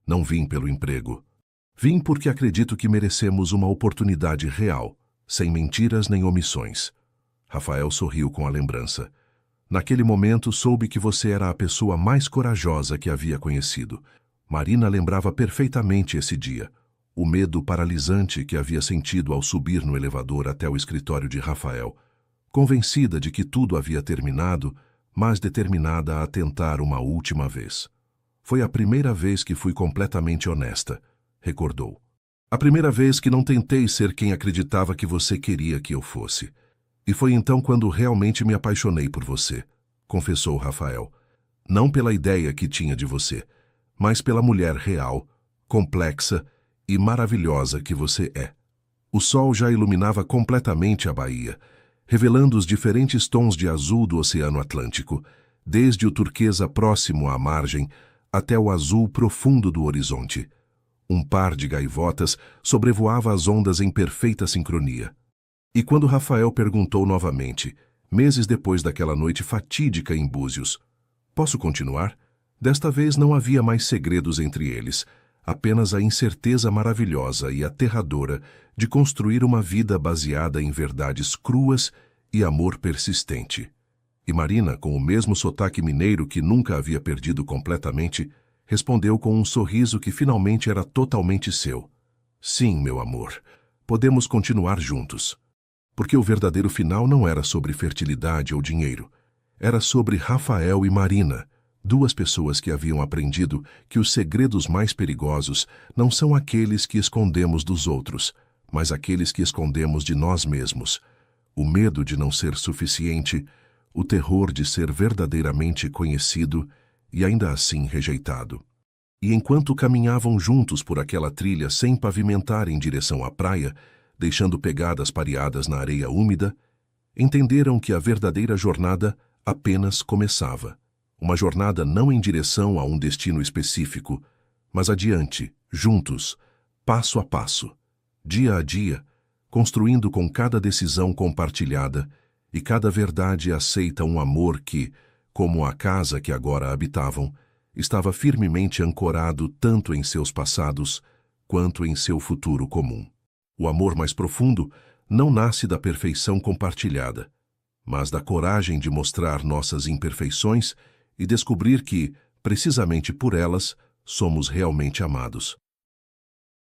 não vim pelo emprego. Vim porque acredito que merecemos uma oportunidade real, sem mentiras nem omissões. Rafael sorriu com a lembrança. Naquele momento soube que você era a pessoa mais corajosa que havia conhecido. Marina lembrava perfeitamente esse dia, o medo paralisante que havia sentido ao subir no elevador até o escritório de Rafael, convencida de que tudo havia terminado, mas determinada a tentar uma última vez. Foi a primeira vez que fui completamente honesta, recordou. A primeira vez que não tentei ser quem acreditava que você queria que eu fosse. E foi então quando realmente me apaixonei por você, confessou Rafael. Não pela ideia que tinha de você, mas pela mulher real, complexa e maravilhosa que você é. O sol já iluminava completamente a baía, revelando os diferentes tons de azul do Oceano Atlântico, desde o turquesa próximo à margem até o azul profundo do horizonte. Um par de gaivotas sobrevoava as ondas em perfeita sincronia. E quando Rafael perguntou novamente, meses depois daquela noite fatídica em Búzios, posso continuar? Desta vez não havia mais segredos entre eles, apenas a incerteza maravilhosa e aterradora de construir uma vida baseada em verdades cruas e amor persistente. E Marina, com o mesmo sotaque mineiro que nunca havia perdido completamente, respondeu com um sorriso que finalmente era totalmente seu. Sim, meu amor, podemos continuar juntos. Porque o verdadeiro final não era sobre fertilidade ou dinheiro. Era sobre Rafael e Marina, 2 pessoas que haviam aprendido que os segredos mais perigosos não são aqueles que escondemos dos outros, mas aqueles que escondemos de nós mesmos. O medo de não ser suficiente, o terror de ser verdadeiramente conhecido e ainda assim rejeitado. E enquanto caminhavam juntos por aquela trilha sem pavimentar em direção à praia, deixando pegadas pareadas na areia úmida, entenderam que a verdadeira jornada apenas começava. Uma jornada não em direção a um destino específico, mas adiante, juntos, passo a passo, dia a dia, construindo com cada decisão compartilhada e cada verdade aceita um amor que, como a casa que agora habitavam, estava firmemente ancorado tanto em seus passados quanto em seu futuro comum. O amor mais profundo não nasce da perfeição compartilhada, mas da coragem de mostrar nossas imperfeições e descobrir que, precisamente por elas, somos realmente amados.